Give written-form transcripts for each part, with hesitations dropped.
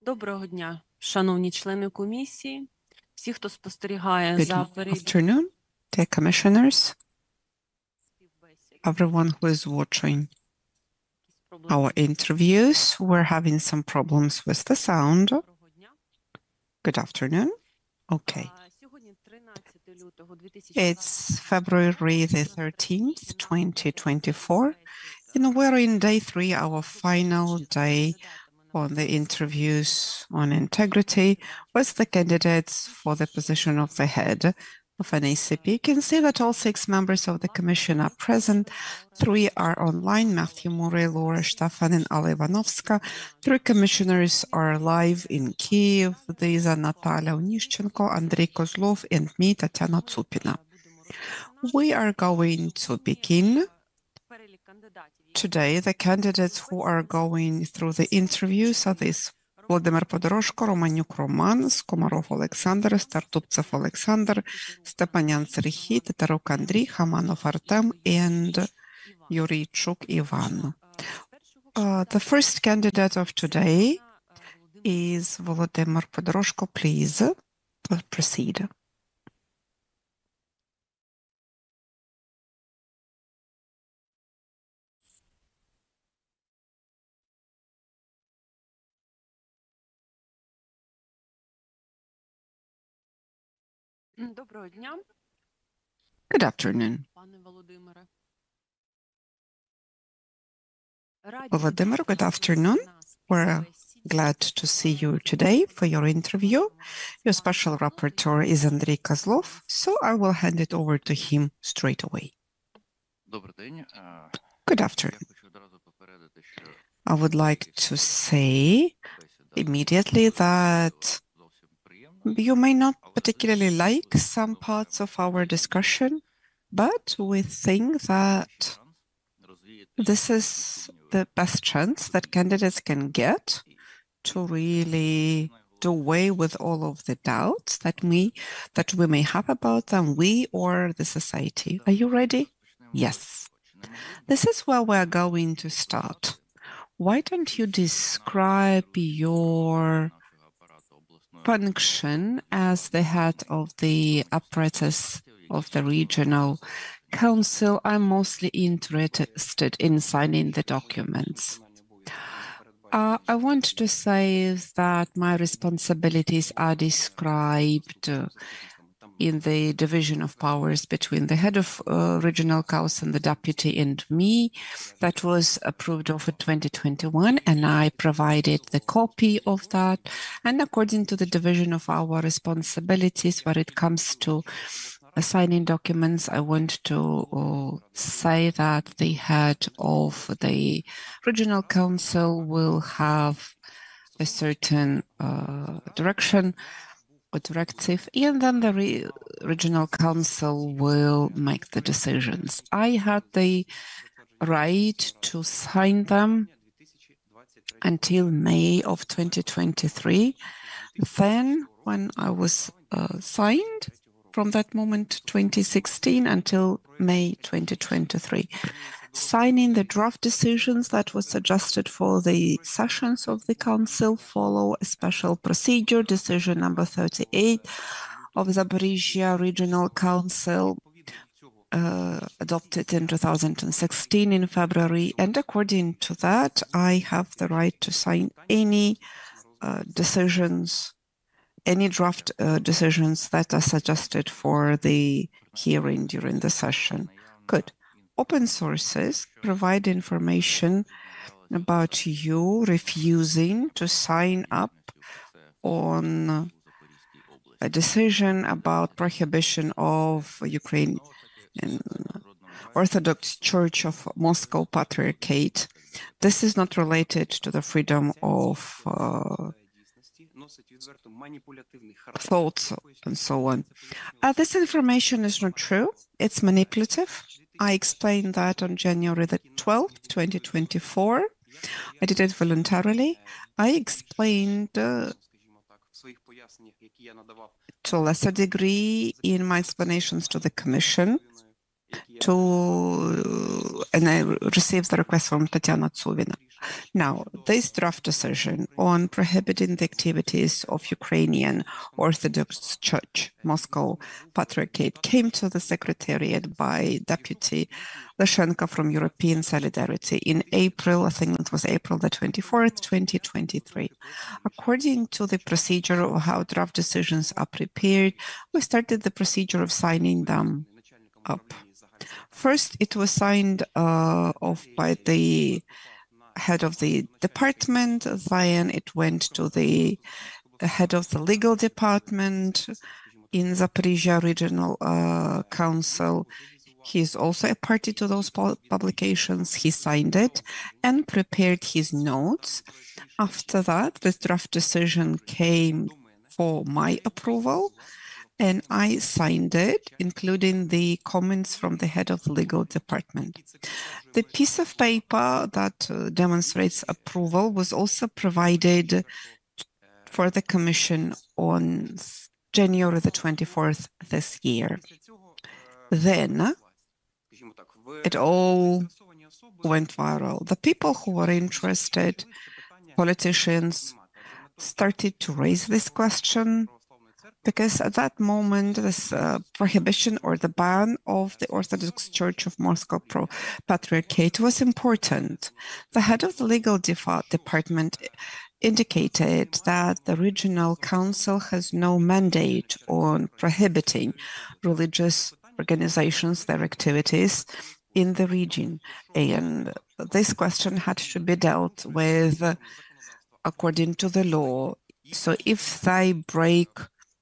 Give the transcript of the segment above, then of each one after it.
Доброго дня, шановні члени комісії, всі, хто спостерігає Good за перебігом afternoon, dear commissioners, співбесід. everyone who is watching Якісь проблеми. our interviews. We're having some problems with the sound. Доброго дня. Good afternoon. Okay. Сьогодні 13 лютого It's February the 13th, 2024, and we're in day 3, our final day on the interviews on integrity with the candidates for the position of the head of an ACP. You can see that all 6 members of the commission are present. 3 are online, Matthew Murray, Laura Stefan, and Alla Ivanovska. 3 commissioners are live in Kyiv. These are Natalia Onishchenko, Andrei Kozlov, and me, Tatiana Tsupina. We are going to begin. Today, the candidates who are going through the interviews are these: Володимир Подорожко, Романюк Роман, Скомаров Олександр, Стартупцев Олександр, Степанян Сергій, Татарук Андрій, Хаманов Артем, and Юрійчук Іван. The first candidate of today is Володимир Подорожко. Please proceed. Доброго дня, Good afternoon. пане Володимире. Володимир, good afternoon. We're glad to see you today for your interview. Your special rapporteur is Andrei Kozlov, so I will hand it over to him straight away. Good afternoon. I would like to say immediately that you may not particularly like some parts of our discussion, but we think that this is the best chance that candidates can get to really do away with all of the doubts that we may have about them, we or the society. Are you ready? Yes. This is where we're going to start. Why don't you describe your function as the head of the apparatus of the regional council? I'm mostly interested in signing the documents. I want to say that my responsibilities are described in the division of powers between the head of regional council and the deputy and me. That was approved over 2021, and I provided the copy of that. And according to the division of our responsibilities, when it comes to signing documents, I want to say that the head of the regional council will have a certain direction or directive, and then the regional council will make the decisions. I had the right to sign them until May of 2023. Then, when I was signed, from that moment, 2016 until May 2023. Signing the draft decisions that was suggested for the sessions of the council follow a special procedure, decision number 38 of Zaporizhia Regional Council, adopted in 2016 in February. And according to that, I have the right to sign any decisions, any draft decisions that are suggested for the hearing during the session. Good. Open sources provide information about you refusing to sign up on a decision about prohibition of Ukraine and Orthodox Church of Moscow Patriarchate. This is not related to the freedom of thoughts and so on. This information is not true. It's manipulative. I explained that on January the 12th, 2024. I did it voluntarily. I explained to a lesser degree in my explanations to the Commission and I received the request from Tatiana Tsuvina. Now, this draft decision on prohibiting the activities of Ukrainian Orthodox Church, Moscow Patriarchate, came to the Secretariat by Deputy Lashenko from European Solidarity in April, I think it was April the 24th, 2023. According to the procedure of how draft decisions are prepared, we started the procedure of signing them up. First, it was signed off by the head of the department, then it went to the head of the legal department in Zaporizhia Regional Council. He's also a party to those publications. He signed it and prepared his notes. After that, this draft decision came for my approval, and I signed it, including the comments from the head of the legal department. The piece of paper that demonstrates approval was also provided for the Commission on January the 24th this year. Then it all went viral. The people who were interested, politicians, started to raise this question, because at that moment, this prohibition or the ban of the Orthodox Church of Moscow Patriarchate was important. The head of the legal department indicated that the regional council has no mandate on prohibiting religious organizations, their activities in the region. And this question had to be dealt with according to the law. So if they break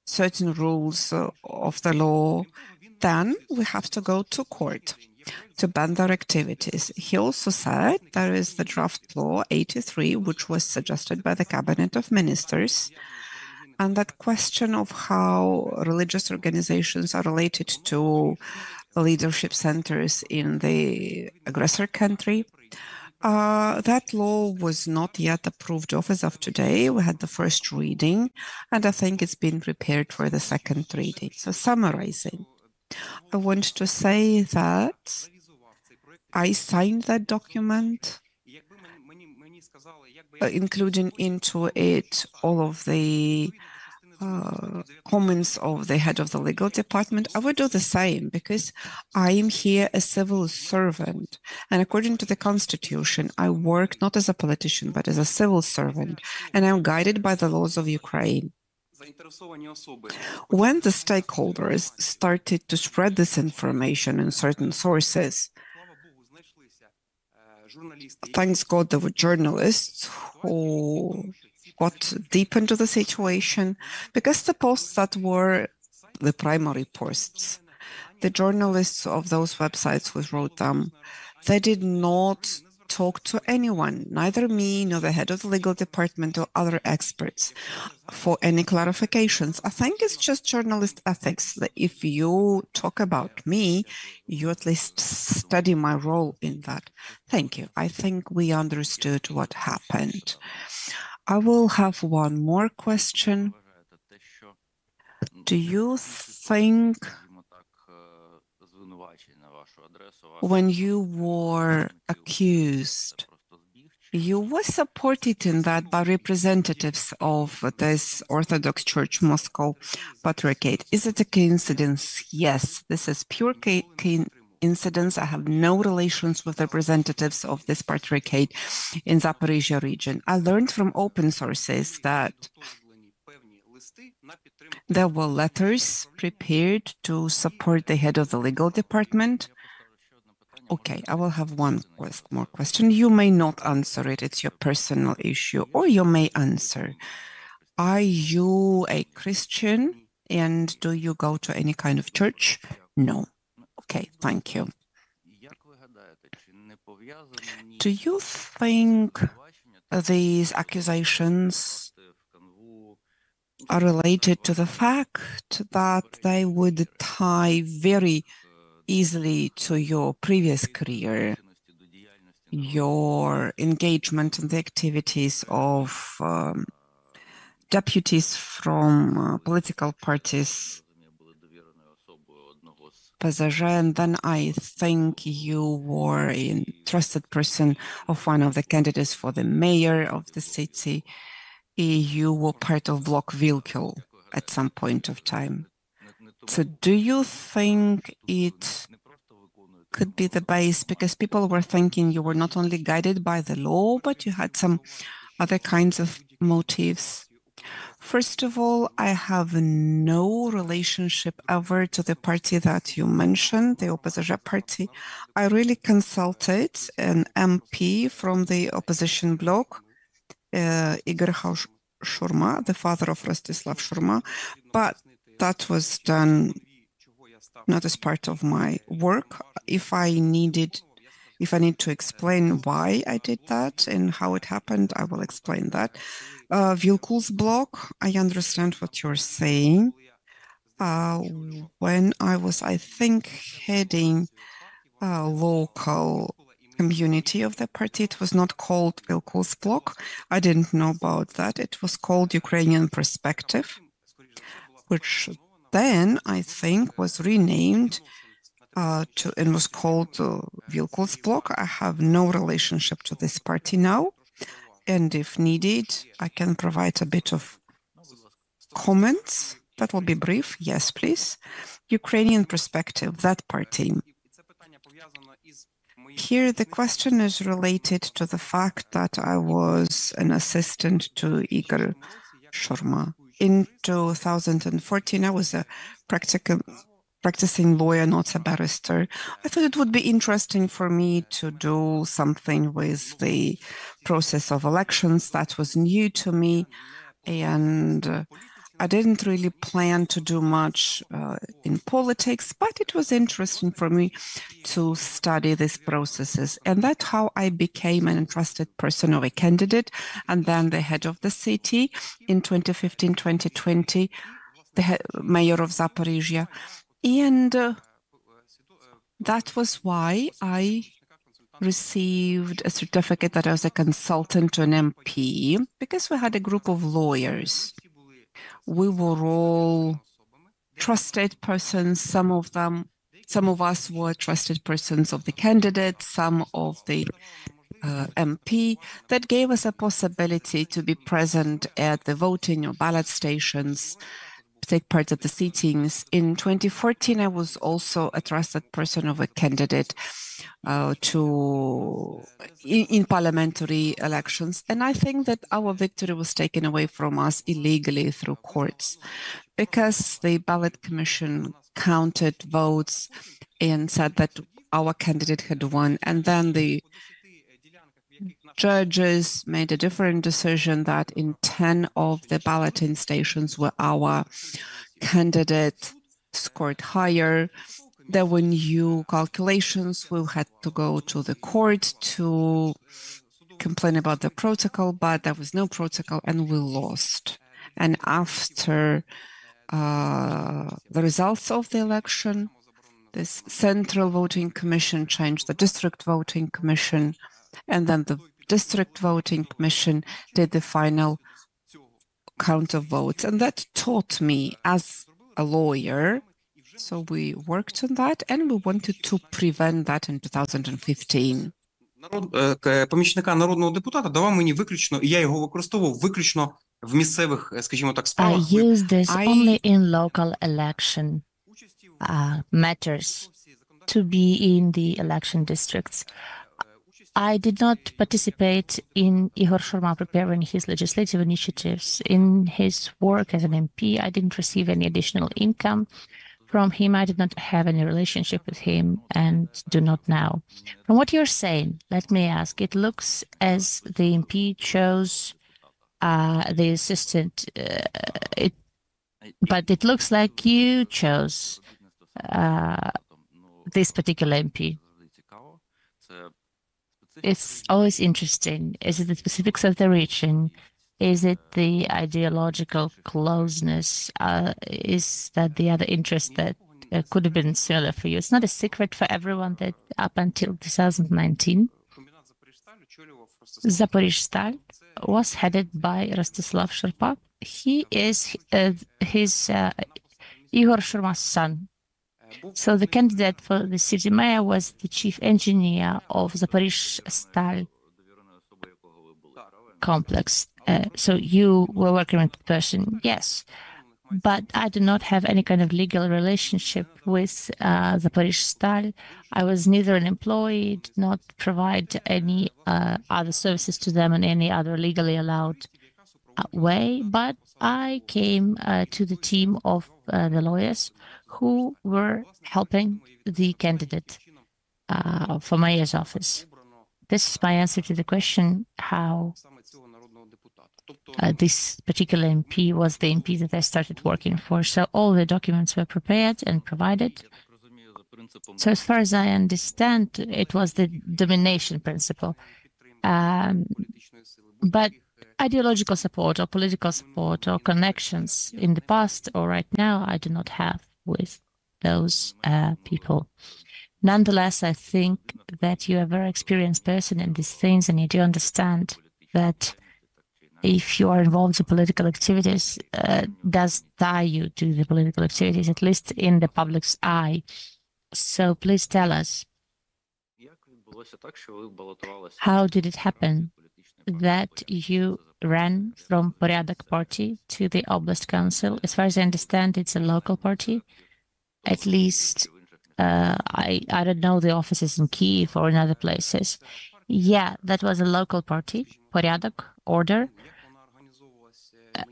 certain rules of the law, then we have to go to court to ban their activities. He also said there is the draft law 83, which was suggested by the Cabinet of Ministers, and that question of how religious organizations are related to leadership centers in the aggressor country. That law was not yet approved of as of today. We had the first reading, and I think it's been prepared for the second reading. So summarizing, I want to say that I signed that document, including into it all of the comments of the head of the legal department. I would do the same, because I am here a civil servant, and according to the constitution, I work not as a politician but as a civil servant, and I'm guided by the laws of Ukraine. When the stakeholders started to spread this information in certain sources, thanks God there were journalists who got deep into the situation, because the posts that were the primary posts, the journalists of those websites who wrote them, they did not talk to anyone, neither me nor the head of the legal department or other experts, for any clarifications. I think it's just journalist ethics that if you talk about me, you at least study my role in that. Thank you. I think we understood what happened. I will have one more question. Do you think when you were accused, you were supported in that by representatives of this Orthodox Church Moscow Patriarchate? Is it a coincidence? Yes, this is pure coincidence. I have no relations with representatives of this Patriarchate in Zaporizhia region. I learned from open sources that there were letters prepared to support the head of the legal department. Okay, I will have one more question. You may not answer it. It's your personal issue, or you may answer. Are you a Christian, and do you go to any kind of church? No. Okay, thank you. Do you think these accusations are related to the fact that they would tie very easily to your previous career, your engagement in the activities of deputies from political parties ОПЗЖ, and then I think you were a trusted person of one of the candidates for the mayor of the city. You were part of Bloc Wilkel at some point of time. So do you think it could be the base? Because people were thinking you were not only guided by the law, but you had some other kinds of motives. First of all, I have no relationship ever to the party that you mentioned, the opposition party. I really consulted an MP from the opposition bloc, Igor Shurma, the father of Rostislav Shurma, but that was done not as part of my work. If I need to explain why I did that and how it happened, I will explain that. Wilkul's block, I understand what you're saying. When I was, I think, heading a local community of the party, it was not called Wilkul's block. I didn't know about that. It was called Ukrainian Perspective, which then I think was renamed and was called Wilkul's block. I have no relationship to this party now. And if needed, I can provide a bit of comments. That will be brief. Yes, please. Ukrainian Perspective, that party. Here, the question is related to the fact that I was an assistant to Igor Shurma. In 2014, I was a practicing lawyer, not a barrister. I thought it would be interesting for me to do something with the process of elections. That was new to me, and I didn't really plan to do much in politics, but it was interesting for me to study these processes. And that's how I became an entrusted person of a candidate, and then the head of the city in 2015-2020, the mayor of Zaporizhia. And that was why I received a certificate that I was a consultant to an MP, because we had a group of lawyers. We were all trusted persons. Some of us were trusted persons of the candidate, some of the MP. That gave us a possibility to be present at the voting or ballot stations, take part at the sittings. In 2014, I was also a trusted person of a candidate in parliamentary elections. And I think that our victory was taken away from us illegally through courts, because the ballot commission counted votes and said that our candidate had won. And then the judges made a different decision that in 10 of the balloting stations where our candidate scored higher, there were new calculations. We had to go to the court to complain about the protocol, but there was no protocol and we lost. And after the results of the election, this central voting commission changed the district voting commission, and then the district voting commission did the final count of votes. And that taught me as a lawyer. So we worked on that and we wanted to prevent that in 2015. Помічника народного депутата давав мені виключно, і я його використовував виключно в місцевих, скажімо так, справах. I use this only in local election matters to be in the election districts. I did not participate in Igor Shurma preparing his legislative initiatives. In his work as an MP, I didn't receive any additional income from him. I did not have any relationship with him and do not now. From what you're saying, let me ask, it looks as the MP chose the assistant, but it looks like you chose this particular MP. It's always interesting. Is it the specifics of the region? Is it the ideological closeness? Is that the other interest that could have been similar for you? It's not a secret for everyone that up until 2019, Zaporizhstal was headed by Rostislav Shurma. He is Igor Shurma's son. So the candidate for the city mayor was the chief engineer of Zaporizhstal complex. So you were working with the person, yes. But I do not have any kind of legal relationship with Zaporizhstal. I was neither an employee, did not provide any other services to them in any other legally allowed way, but I came to the team of the lawyers who were helping the candidate for mayor's office. This is my answer to the question how this particular MP was the MP that I started working for. So all the documents were prepared and provided. So as far as I understand, it was the domination principle. But ideological support or political support or connections in the past or right now, I do not have with those people. Nonetheless, I think that you are a very experienced person in these things, and you do understand that if you are involved in political activities, does tie you to the political activities, at least in the public's eye. So please tell us, how did it happen that you ran from Porядok party to the Oblast Council? As far as I understand, it's a local party. At least, I don't know the offices in Kyiv or in other places. Yeah, that was a local party, Porядok, order.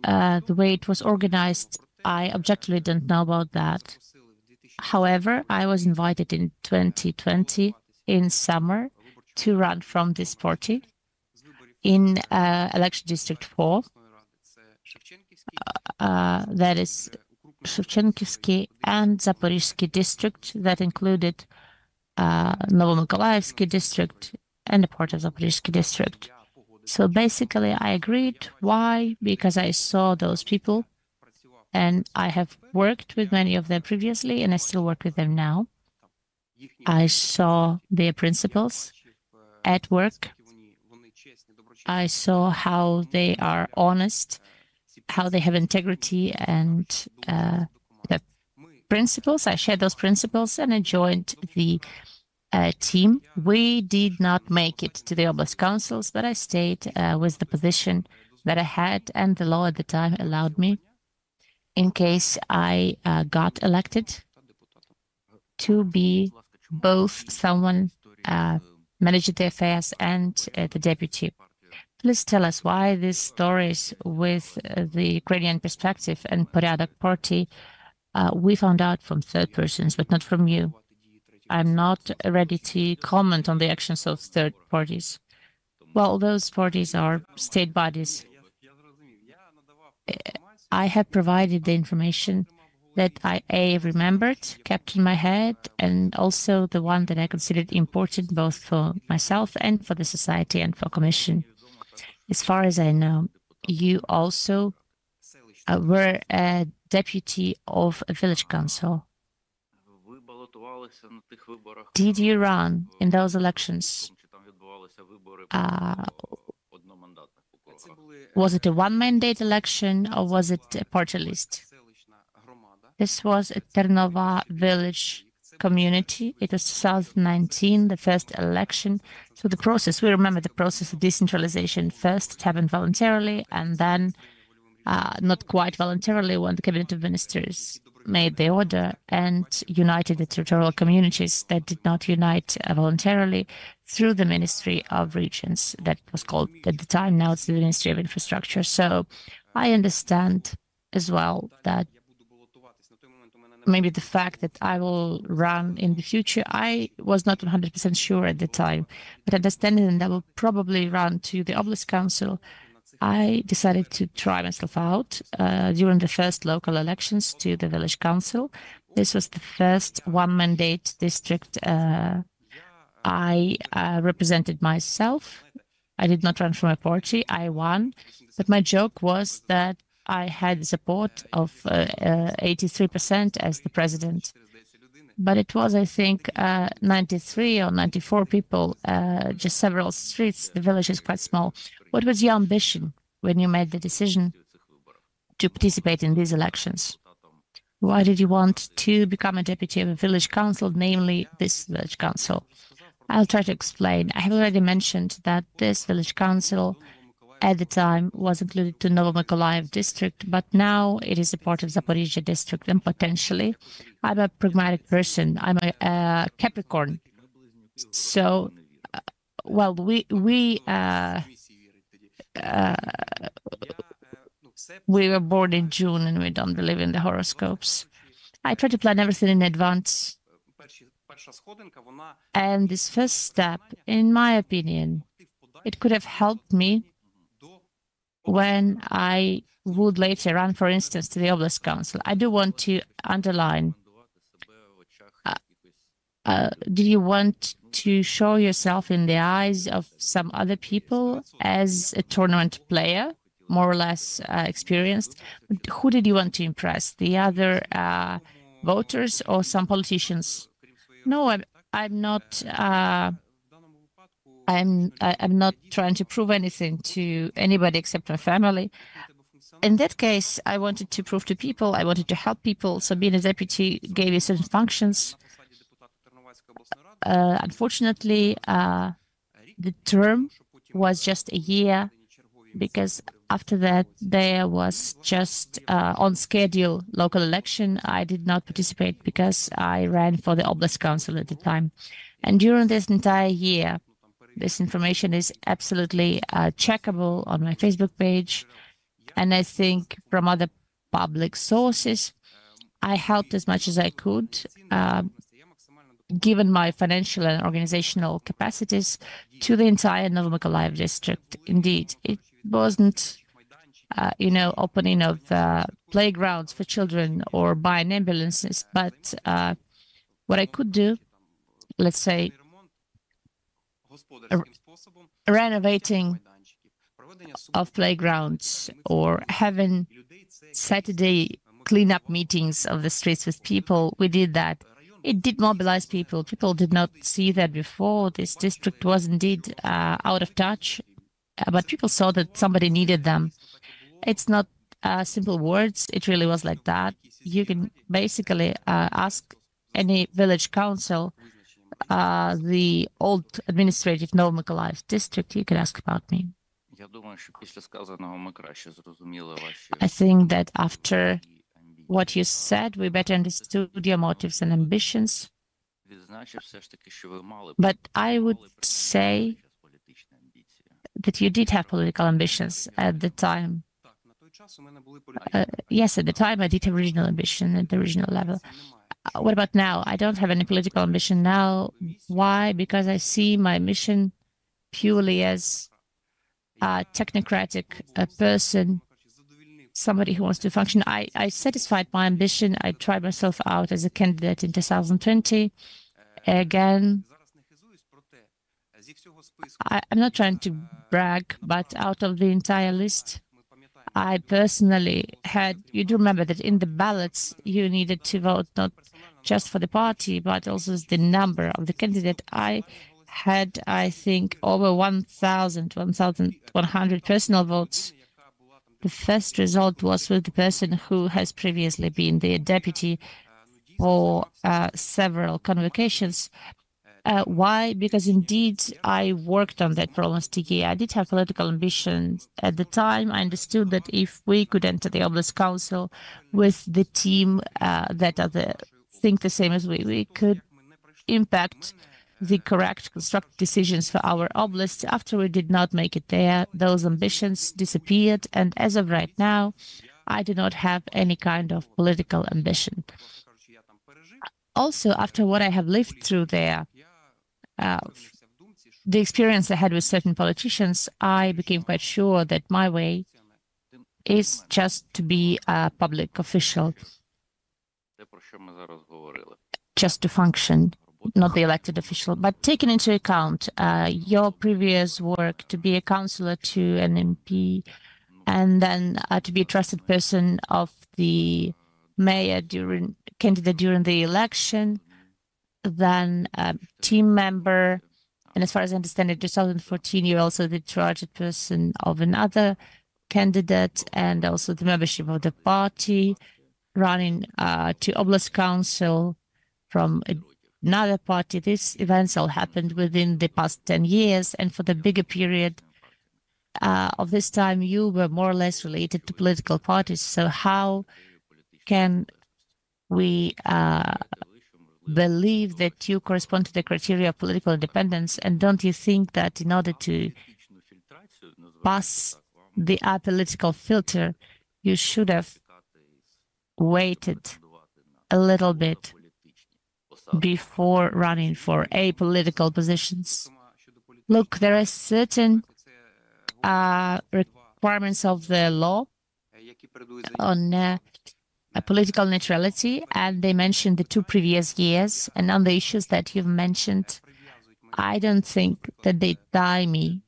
The way it was organized, I objectively don't know about that. However, I was invited in 2020 in summer to run from this party in election district 4. That is Shevchenkivsky and Zaporizhsky district that included Novomykolаevsky district and a part of Zaporizhsky district. So basically, I agreed. Why? Because I saw those people, and I have worked with many of them previously, and I still work with them now. I saw their principles at work. I saw how they are honest, how they have integrity and the principles. I shared those principles, and I joined the team. We did not make it to the Oblast councils, but I stayed with the position that I had, and the law at the time allowed me, in case I got elected, to be both someone managing the affairs and the deputy. Please tell us why these stories with the Ukrainian perspective and Porядok party we found out from third persons, but not from you. I'm not ready to comment on the actions of third parties. Well, those parties are state bodies. I have provided the information that I remembered, kept in my head, and also the one that I considered important both for myself and for the society and for Commission. As far as I know, you also were a deputy of a village council. Did you run in those elections? Was it a one-mandate election or was it a party list? This was a Ternova village community. It was 2019, the first election. So the process, we remember the process of decentralization. First, it happened voluntarily, and then not quite voluntarily when the cabinet of ministers made the order and united the territorial communities that did not unite voluntarily through the Ministry of Regions. That was called at the time, now it's the Ministry of Infrastructure. So I understand as well that maybe the fact that I will run in the future, I was not 100% sure at the time, but understanding that I will probably run to the Oblast Council, I decided to try myself out during the first local elections to the village council. This was the first one-mandate district I represented myself. I did not run from a party. I won, but my joke was that I had the support of 83% as the president. But it was, I think, 93 or 94 people, just several streets. The village is quite small. What was your ambition when you made the decision to participate in these elections? Why did you want to become a deputy of a village council, namely this village council? I'll try to explain. I have already mentioned that this village council at the time was included to Novomykolaiv district, but now it is a part of Zaporizhzhia district, and potentially I'm a pragmatic person. I'm a Capricorn. So, well, we were born in June and we don't believe in the horoscopes. I try to plan everything in advance. And this first step, in my opinion, it could have helped me when I would later run, for instance, to the Oblast Council. I do want to underline, do you want to show yourself in the eyes of some other people as a tournament player, more or less experienced? Who did you want to impress? The other voters or some politicians? No, I'm not. I'm not trying to prove anything to anybody except my family. In that case, I wanted to prove to people, I wanted to help people. So being a deputy gave you certain functions. Unfortunately, the term was just a year, because after that there was just on schedule local election. I did not participate because I ran for the Oblast Council at the time. And during this entire year, this information is absolutely checkable on my Facebook page. And I think from other public sources, I helped as much as I could, given my financial and organizational capacities, to the entire Novomykolaiv district. Indeed, it wasn't, opening of playgrounds for children or buying ambulances, but what I could do, let's say, renovating of playgrounds or having Saturday cleanup meetings of the streets with people. We did that. It did mobilize people. People did not see that before. This district was indeed out of touch, but people saw that somebody needed them. It's not simple words. It really was like that. You can basically ask any village council, the old administrative Novomykolaiv district, you can ask about me. I think that after what you said, we better understood your motives and ambitions. But I would say that you did have political ambitions at the time. Yes, at the time I did have regional ambition at the regional level. What about now? I don't have any political ambition now. Why? Because I see my mission purely as a technocratic person, somebody who wants to function. I satisfied my ambition. I tried myself out as a candidate in 2020. Again, I'm not trying to brag, but out of the entire list, I personally had, you do remember that in the ballots, you needed to vote not just for the party, but also the number of the candidate. I had, I think, over 1,100 personal votes. The first result was with the person who has previously been the deputy for several convocations. Why? Because indeed I worked on that for almost a year. I did have political ambitions at the time. I understood that if we could enter the Oblast Council with the team that think the same as we could impact the correct constructive decisions for our oblast. After we did not make it there, those ambitions disappeared. And as of right now, I do not have any kind of political ambition. Also, after what I have lived through there, the experience I had with certain politicians, I became quite sure that my way is just to be a public official, just to function, not the elected official. But taking into account your previous work to be a councillor to an MP, and then to be a trusted person of the mayor candidate during the election, then a team member, and as far as I understand, in 2014, you're also the trusted person of another candidate, and also the membership of the party. running to Oblast Council from another party. These events all happened within the past 10 years. And for the bigger period of this time, you were more or less related to political parties. So how can we believe that you correspond to the criteria of political independence? And don't you think that in order to pass the apolitical filter, you should have waited a little bit before running for apolitical positions? Look, there are certain requirements of the law on political neutrality, and they mentioned the 2 previous years. And on the issues that you've mentioned, I don't think that they tie me.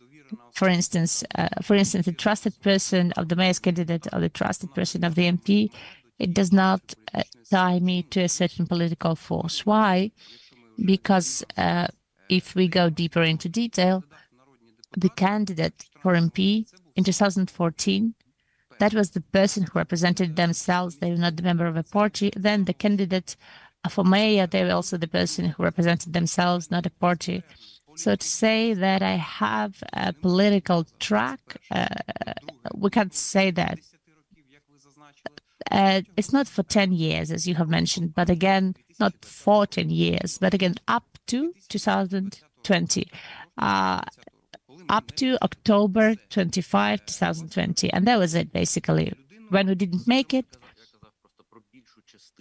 For instance, the trusted person of the mayor's candidate or the trusted person of the MP, it does not tie me to a certain political force. Why? Because if we go deeper into detail, the candidate for MP in 2014, that was the person who represented themselves. They were not the member of a party. Then the candidate for mayor, they were also the person who represented themselves, not a party. So to say that I have a political track, we can't say that. It's not for 10 years, as you have mentioned, but again, not 14 years, but again, up to 2020. Up to October 25, 2020. And that was it, basically. When we didn't make it,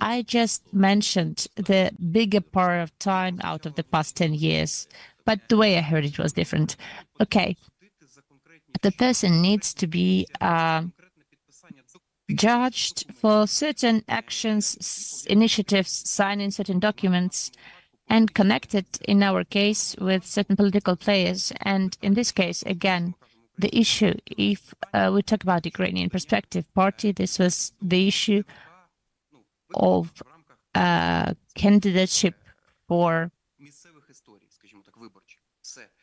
I just mentioned the bigger part of time out of the past 10 years. But the way I heard it was different. Okay, the person needs to be judged for certain actions, initiatives, signing certain documents, and connected, in our case, with certain political players. And in this case, again, the issue, if we talk about Ukrainian Perspective Party, this was the issue of candidateship for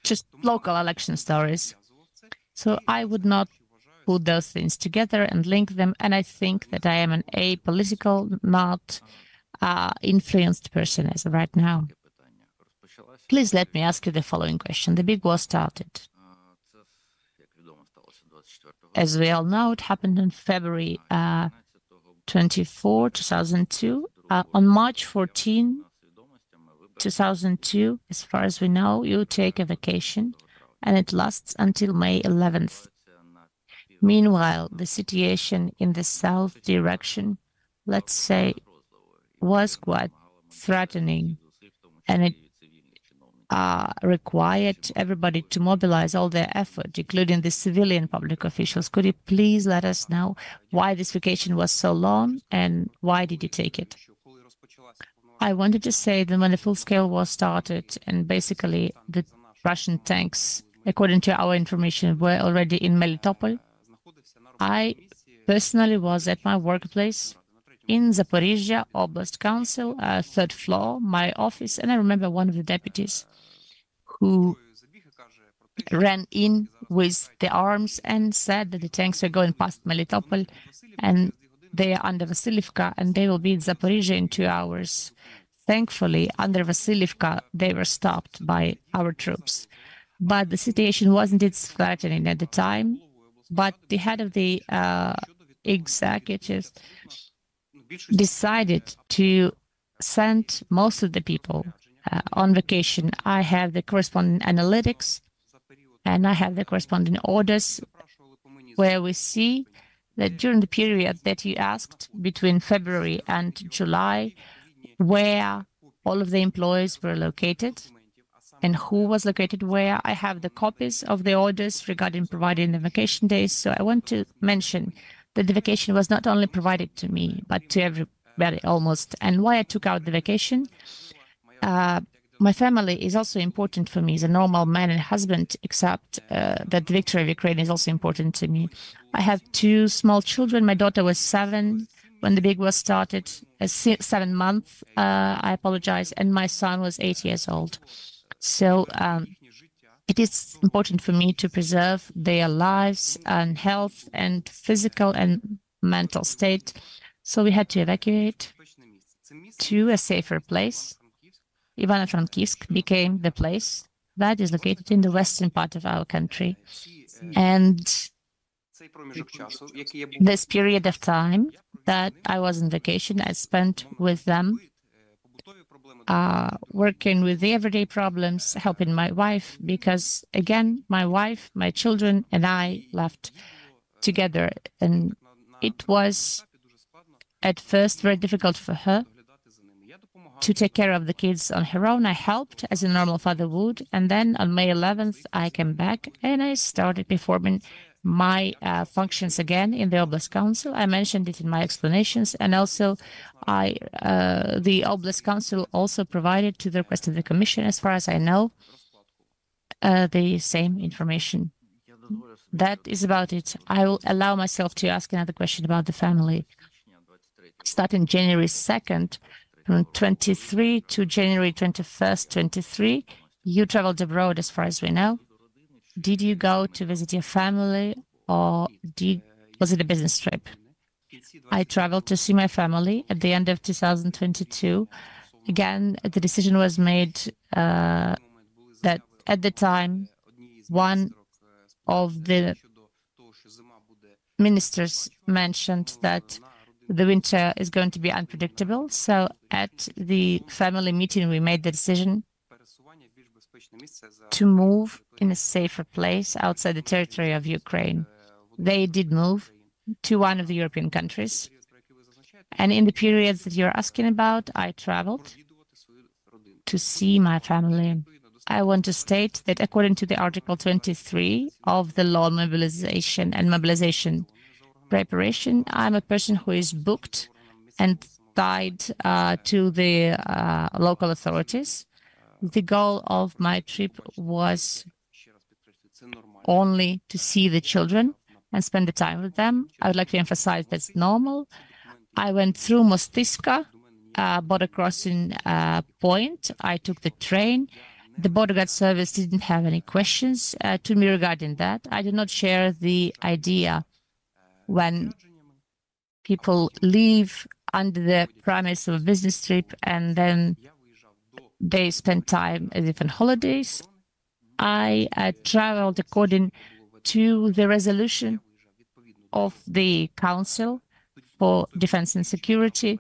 just local election stories. So I would not put those things together and link them. And I think that I am an apolitical, not influenced person as of right now. Please let me ask you the following question. The big war started. As we all know, it happened on February 24, 2002. On March 14, 2002, as far as we know, you take a vacation, and it lasts until May 11th. Meanwhile, the situation in the south direction, let's say, was quite threatening, and it required everybody to mobilize all their effort, including the civilian public officials. Could you please let us know why this vacation was so long and why did you take it? I wanted to say that when the full-scale war started and basically the Russian tanks, according to our information, were already in Melitopol, I personally was at my workplace in Zaporizhia Oblast Council, 3rd floor, my office, and I remember one of the deputies who ran in with the arms and said that the tanks were going past Melitopol and they are under Vasilivka and they will be in Zaporizhia in 2 hours. Thankfully, under Vasilivka, they were stopped by our troops. But the situation wasn't as threatening at the time. But the head of the executive decided to send most of the people on vacation. I have the corresponding analytics and I have the corresponding orders where we see that during the period that you asked, between February and July, where all of the employees were located and who was located where. I have the copies of the orders regarding providing the vacation days. So I want to mention that the vacation was not only provided to me, but to everybody almost. And why I took out the vacation? My family is also important for me as a normal man and husband, except that the victory of Ukraine is also important to me. I have 2 small children. My daughter was 7 when the big war started, 7 months, I apologize, and my son was 8 years old. So it is important for me to preserve their lives and health and physical and mental state. So we had to evacuate to a safer place. Ivano-Frankivsk became the place that is located in the western part of our country. And this period of time that I was on vacation, I spent with them, working with the everyday problems, helping my wife, because again, my wife, my children, and I left together. And it was at first very difficult for her to take care of the kids on her own. I helped as a normal father would. And then on May 11th, I came back and I started performing my functions again in the Oblast Council. I mentioned it in my explanations. And also, the Oblast Council also provided to the request of the Commission, as far as I know, the same information. That is about it. I will allow myself to ask another question about the family. Starting January 2nd, from 23 to January 21st, 23, you traveled abroad, as far as we know. Did you go to visit your family, or was it a business trip? I traveled to see my family at the end of 2022. Again, the decision was made that at the time, one of the ministers mentioned that the winter is going to be unpredictable. So at the family meeting, we made the decision to move in a safer place outside the territory of Ukraine. They did move to one of the European countries. And in the periods that you're asking about, I traveled to see my family. I want to state that according to the Article 23 of the law on mobilization and mobilization preparation, I'm a person who is booked and tied to the local authorities. The goal of my trip was only to see the children and spend the time with them. I would like to emphasize that's normal. I went through Mostiska border crossing point. I took the train. The border guard service didn't have any questions to me regarding that. I do not share the idea when people leave under the premise of a business trip and then they spend time as if on holidays. I traveled according to the resolution of the Council for Defense and Security.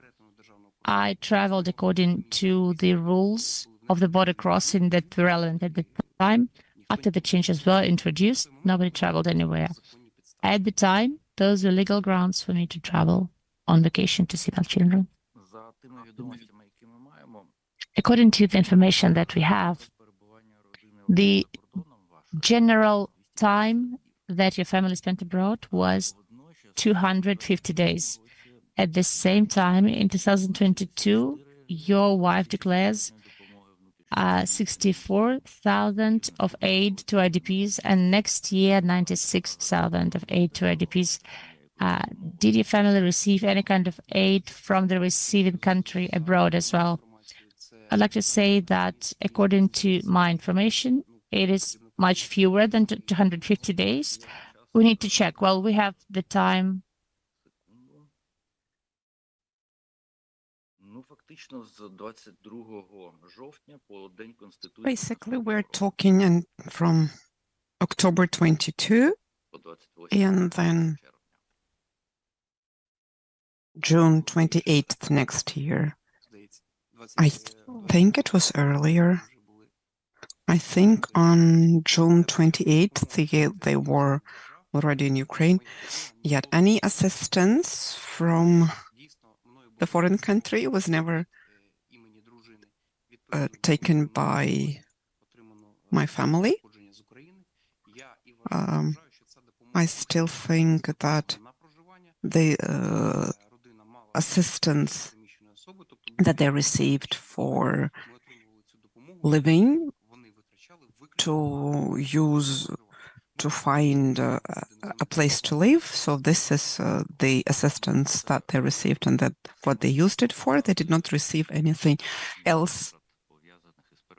I traveled according to the rules of the border crossing that were relevant at the time. After the changes were introduced, nobody traveled anywhere. At the time, those were legal grounds for me to travel on vacation to see my children. According to the information that we have, the general time that your family spent abroad was 250 days. At the same time, in 2022, your wife declares 64,000 of aid to IDPs, and next year, 96,000 of aid to IDPs. Did your family receive any kind of aid from the receiving country abroad as well? I'd like to say that according to my information, it is much fewer than 250 days. We need to check. Well, we have the time. Basically, we're talking from October 22 and then June 28th next year. I think it was earlier. I think on June 28th, they were already in Ukraine. Yet any assistance from the foreign country was never taken by my family. I still think that the assistance that they received for living, to find a place to live. So this is the assistance that they received, and that what they used it for. They did not receive anything else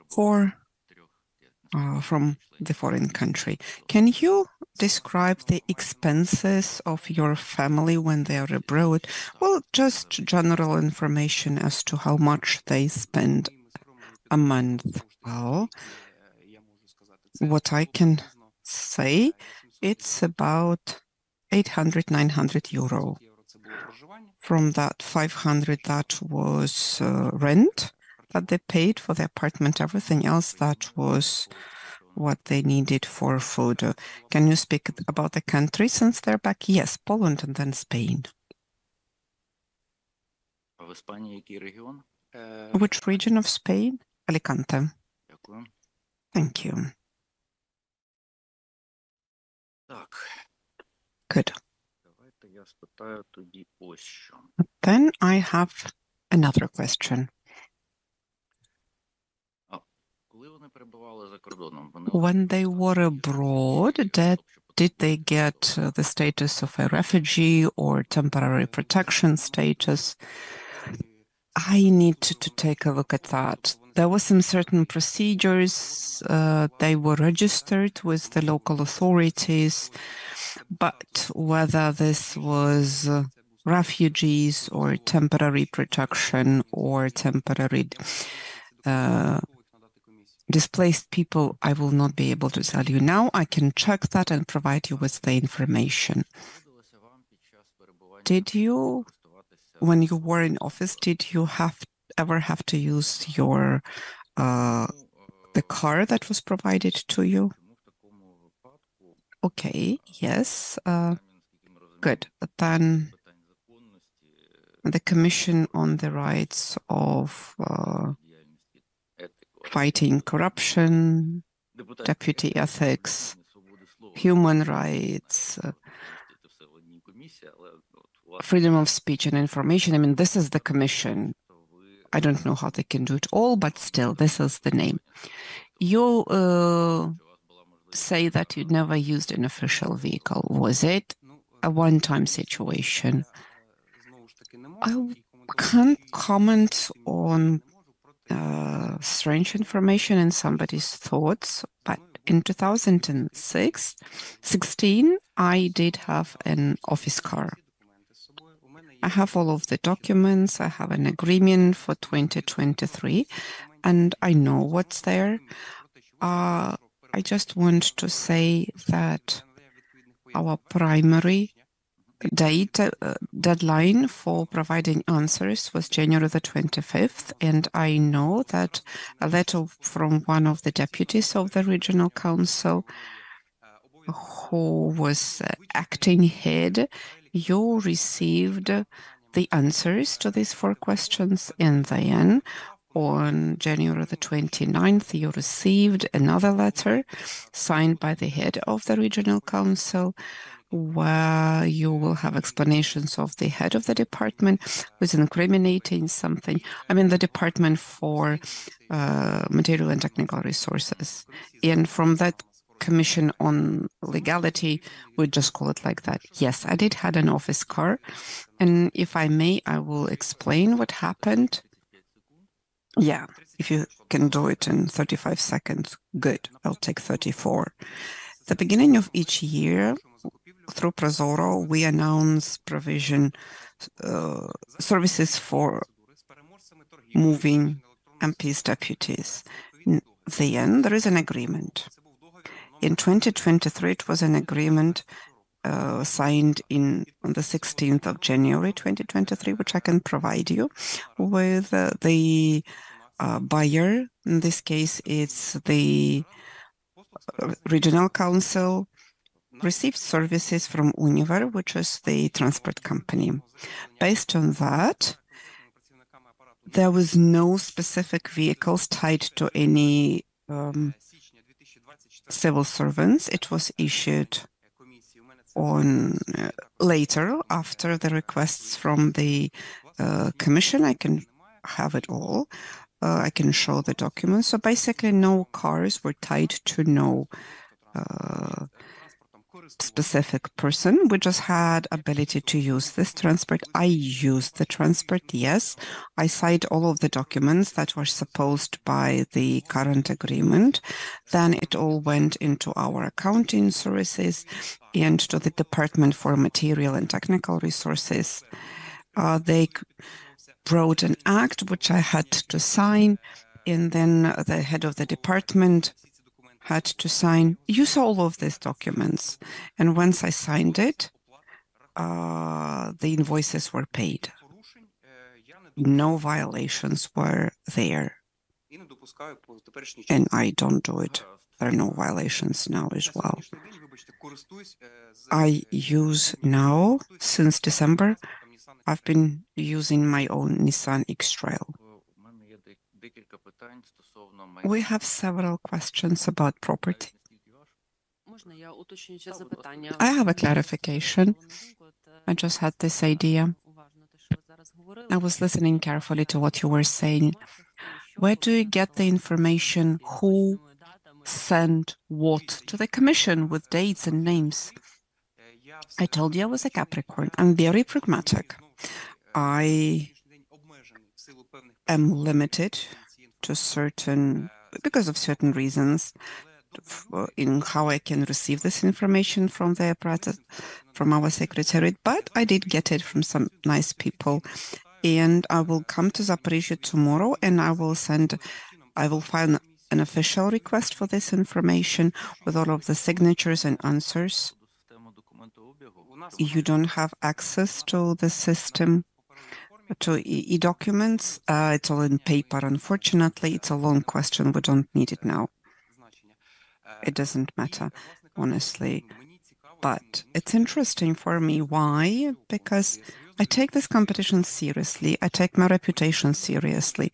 for from the foreign country. Can you describe the expenses of your family when they are abroad? Well, just general information as to how much they spend a month. Well, what I can say, it's about 800-900 euro. From that, 500, that was rent that they paid for the apartment. Everything else, that was what they needed for food. Can you speak about the country since they're back? Yes, Poland and then Spain. Which region of Spain? Alicante. Thank you. Good. Then I have another question. When they were abroad, did they get the status of a refugee or temporary protection status? I need to take a look at that. There were some certain procedures. They were registered with the local authorities, but whether this was refugees or temporary protection or temporary displaced people, I will not be able to tell you now. I can check that and provide you with the information. Did you, when you were in office, did you ever have to use your the car that was provided to you? Okay, yes, good. Then the Commission on the Rights of Fighting Corruption, Deputy Ethics, Human Rights, Freedom of Speech and Information. I mean, this is the Commission. I don't know how they can do it all, but still, this is the name. You say that you never used an official vehicle. Was it a one-time situation? I can't comment on strange information in somebody's thoughts, but in 2016, I did have an office car. I have all of the documents. I have an agreement for 2023, and I know what's there. I just want to say that our primary deadline for providing answers was January the 25th, and I know that a letter from one of the deputies of the regional council, who was acting head, you received the answers to these 4 questions, and then on January the 29th, you received another letter signed by the head of the regional council, where you will have explanations of the head of the department who's incriminating something. I mean, the Department for Material and Technical Resources. And from that Commission on Legality, we just call it like that. Yes, I did have an office car. And if I may, I will explain what happened. Yeah, if you can do it in 35 seconds, good. I'll take 34. At the beginning of each year, through Prozoro, we announce provision services for moving MPs, deputies. Then there is an agreement. In 2023, it was an agreement signed on the 16th of January 2023, which I can provide you with the buyer. In this case, it's the regional council, received services from Univer, which is the transport company. Based on that, there was no specific vehicles tied to any civil servants. It was issued on later, after the requests from the Commission. I can have it all. I can show the documents. So basically, no cars were tied to no specific person. We just had ability to use this transport. I used the transport, yes. I signed all of the documents that were supposed by the current agreement. Then it all went into our accounting services and to the Department for Material and Technical Resources. They wrote an act which I had to sign, and then the head of the department had to sign. You saw all of these documents, and once I signed it, the invoices were paid. No violations were there, and I don't do it. There are no violations now as well. I use now, since December, I've been using my own Nissan X-Trail. We have several questions about property. I have a clarification. I just had this idea. I was listening carefully to what you were saying. Where do you get the information who sent what to the commission with dates and names? I told you I was a Capricorn. I'm very pragmatic. I am limited to because of certain reasons, in how I can receive this information from the apparatus, from our secretariat, but I did get it from some nice people. And I will come to Zaporizhzhia tomorrow, and I will file an official request for this information with all of the signatures and answers. You don't have access to the system, to e-documents. It's all in paper, unfortunately. It's a long question. We don't need it now. It doesn't matter, honestly. But it's interesting for me. Why? Because I take this competition seriously. I take my reputation seriously.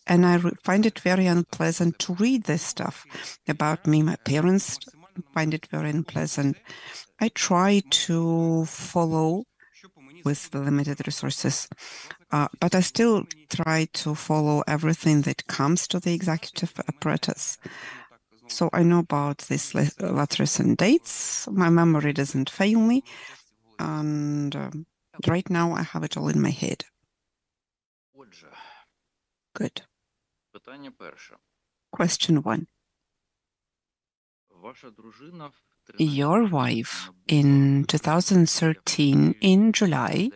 And I find it very unpleasant to read this stuff about me. My parents find it very unpleasant. I try to follow with the limited resources, but I still try to follow everything that comes to the executive apparatus. So I know about these letters and dates. My memory doesn't fail me. And right now I have it all in my head. Good. Question 1. Your wife in 2013, in July,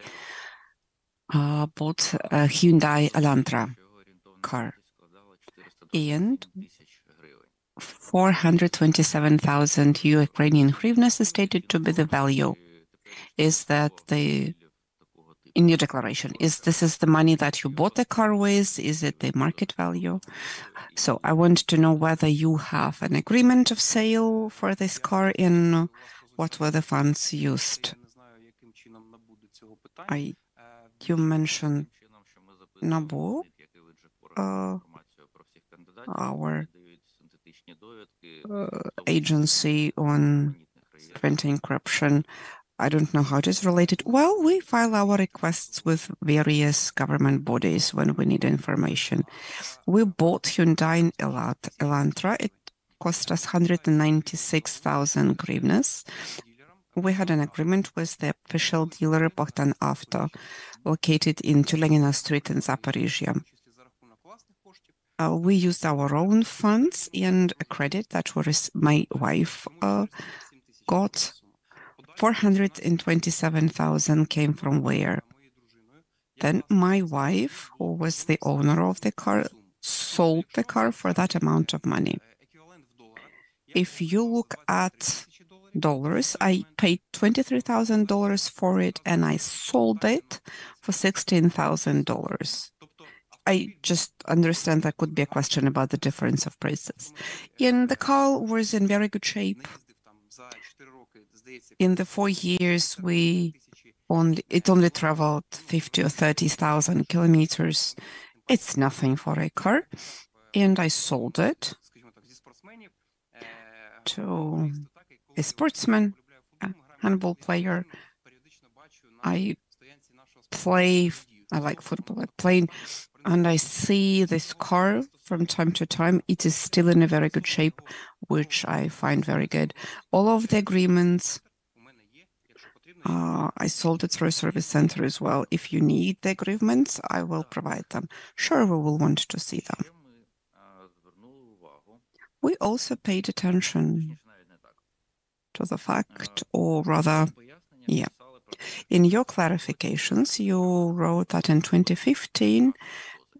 bought a Hyundai Elantra car, and 427,000 Ukrainian hryvnias is stated to be the value. Is that in your declaration, is the money that you bought the car with? Is it the market value? So I want to know whether you have an agreement of sale for this car and what were the funds used. You mentioned NABU, our agency on preventing corruption. I don't know how it is related. Well, we file our requests with various government bodies when we need information. We bought Hyundai Elantra. It cost us 196,000 hryvnias. We had an agreement with the official dealer Bogdan Auto, located in Tulenina Street in Zaporizhzhia. We used our own funds and a credit that my wife got. 427,000 came from where? Then my wife, who was the owner of the car, sold the car for that amount of money. If you look at dollars, I paid $23,000 for it, and I sold it for $16,000. I just understand that could be a question about the difference of prices. And the car was in very good shape. In the 4 years, it only traveled 50 or 30,000 kilometers. It's nothing for a car. And I sold it to a sportsman, a handball player. I like football. I play, and I see this car from time to time. It is still in a very good shape, which I find very good. All of the agreements I sold it through a service center as well. If you need the agreements, I will provide them. Sure, we will want to see them. We also paid attention to the fact, or rather, in your clarifications, you wrote that in 2015,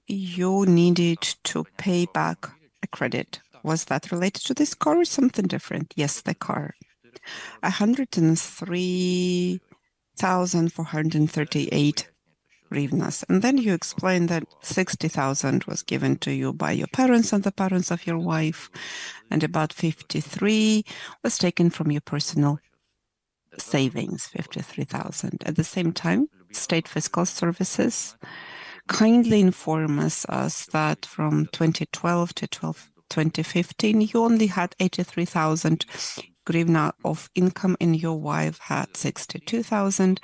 you needed to pay back a credit. Was that related to this car or something different? Yes, the car. 103,438 hryvnias. And then you explained that 60,000 was given to you by your parents and the parents of your wife, and about 53 was taken from your personal savings, 53,000. At the same time, State Fiscal Services kindly inform us that from 2012 to 2015, you only had 83,000 hryvnia of income and your wife had 62,000,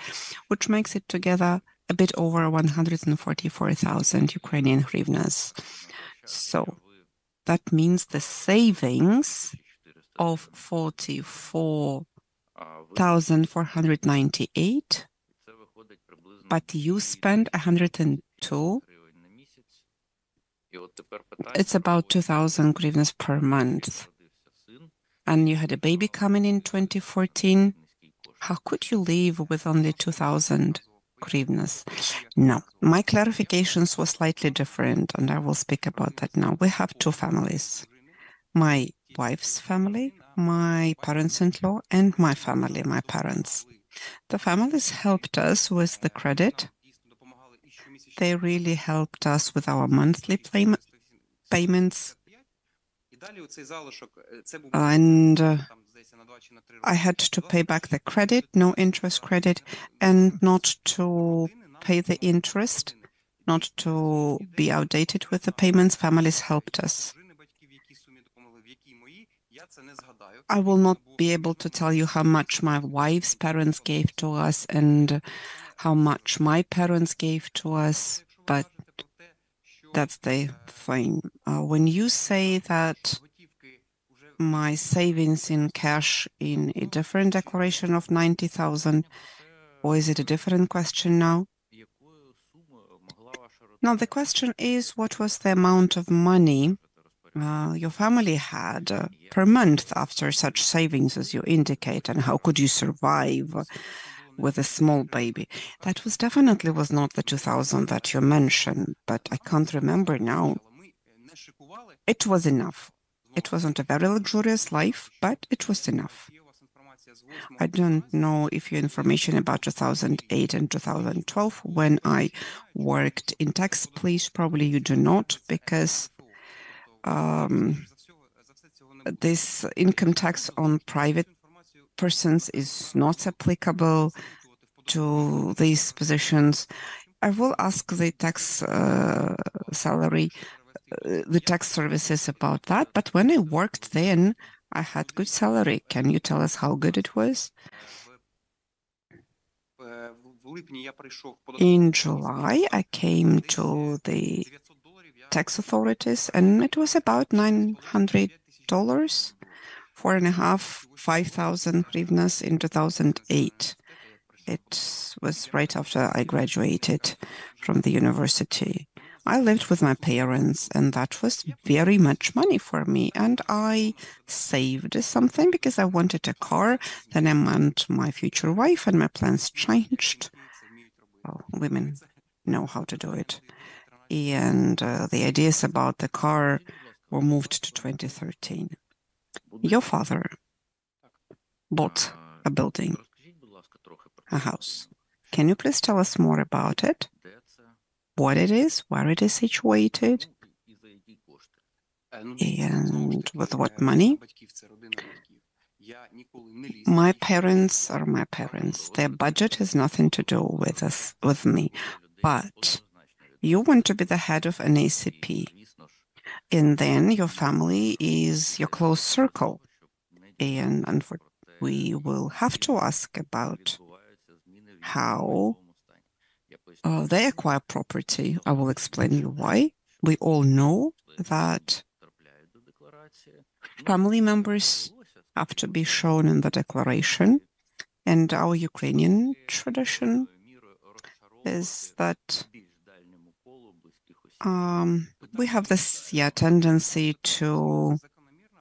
which makes it together a bit over 144,000 Ukrainian hryvnias. So that means the savings of 44,498, but you spent 102. It's about 2,000 hryvnias per month. And you had a baby coming in 2014. How could you live with only 2,000 hryvnias? No, my clarifications were slightly different, and I will speak about that now. We have two families. My wife's family, my parents-in-law, and my family, my parents. The families helped us with the credit. They really helped us with our monthly payments. And I had to pay back the credit, no interest credit, and not to pay the interest, not to be outdated with the payments. Families helped us. I will not be able to tell you how much my wife's parents gave to us and how much my parents gave to us, but that's the thing. When you say that my savings in cash in a different declaration of 90,000, or is it a different question now? No, the question is, what was the amount of money your family had per month after such savings as you indicate, and how could you survive with a small baby? That was definitely was not the 2,000 that you mentioned, but I can't remember now. It was enough. It wasn't a very luxurious life, but it was enough. I don't know if your information about 2008 and 2012, when I worked in tax police, probably you do not, because this income tax on private persons is not applicable to these positions. I will ask the tax the tax services about that, but when I worked then, I had good salary. Can you tell us how good it was? In July, I came to the tax authorities, and it was about $900, 5,000 hryvnias in 2008. It was right after I graduated from the university. I lived with my parents, and that was very much money for me. And I saved something because I wanted a car. Then I met my future wife, and my plans changed. Well, women know how to do it. And the ideas about the car were moved to 2013. Your father bought a building, a house. Can you please tell us more about it? What it is, where it is situated, and with what money? My parents are my parents. Their budget has nothing to do with me. But you want to be the head of an ACP, and then your family is your close circle. And we will have to ask about how they acquire property. I will explain you why. We all know that family members have to be shown in the declaration, And our Ukrainian tradition is that we have this tendency to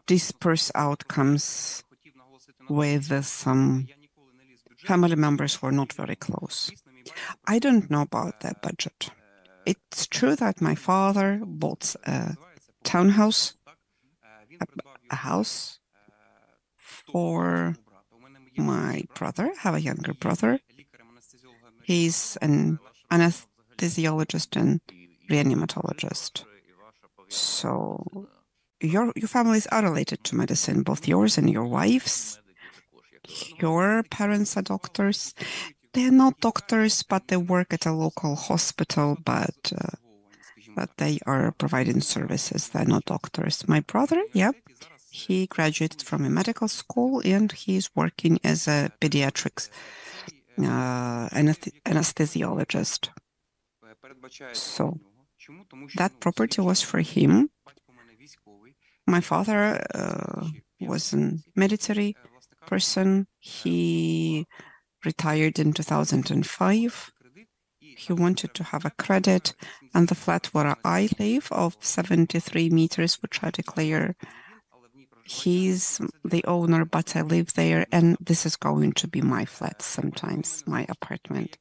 disperse outcomes with some family members who are not very close. I don't know about their budget. It's true that my father bought a townhouse, a house for my brother. I have a younger brother. He's an anesthesiologist and reanimatologist. So your families are related to medicine, both yours and your wife's. Your parents are doctors. They're not doctors, but they work at a local hospital, but they are providing services. They're not doctors. My brother, he graduated from a medical school and he's working as a pediatrics anesthesiologist. So that property was for him. My father was a military person. He retired in 2005. He wanted to have a credit, and the flat where I live of 73 meters, which I declare, he's the owner, but I live there, and this is going to be my flat sometimes, my apartment.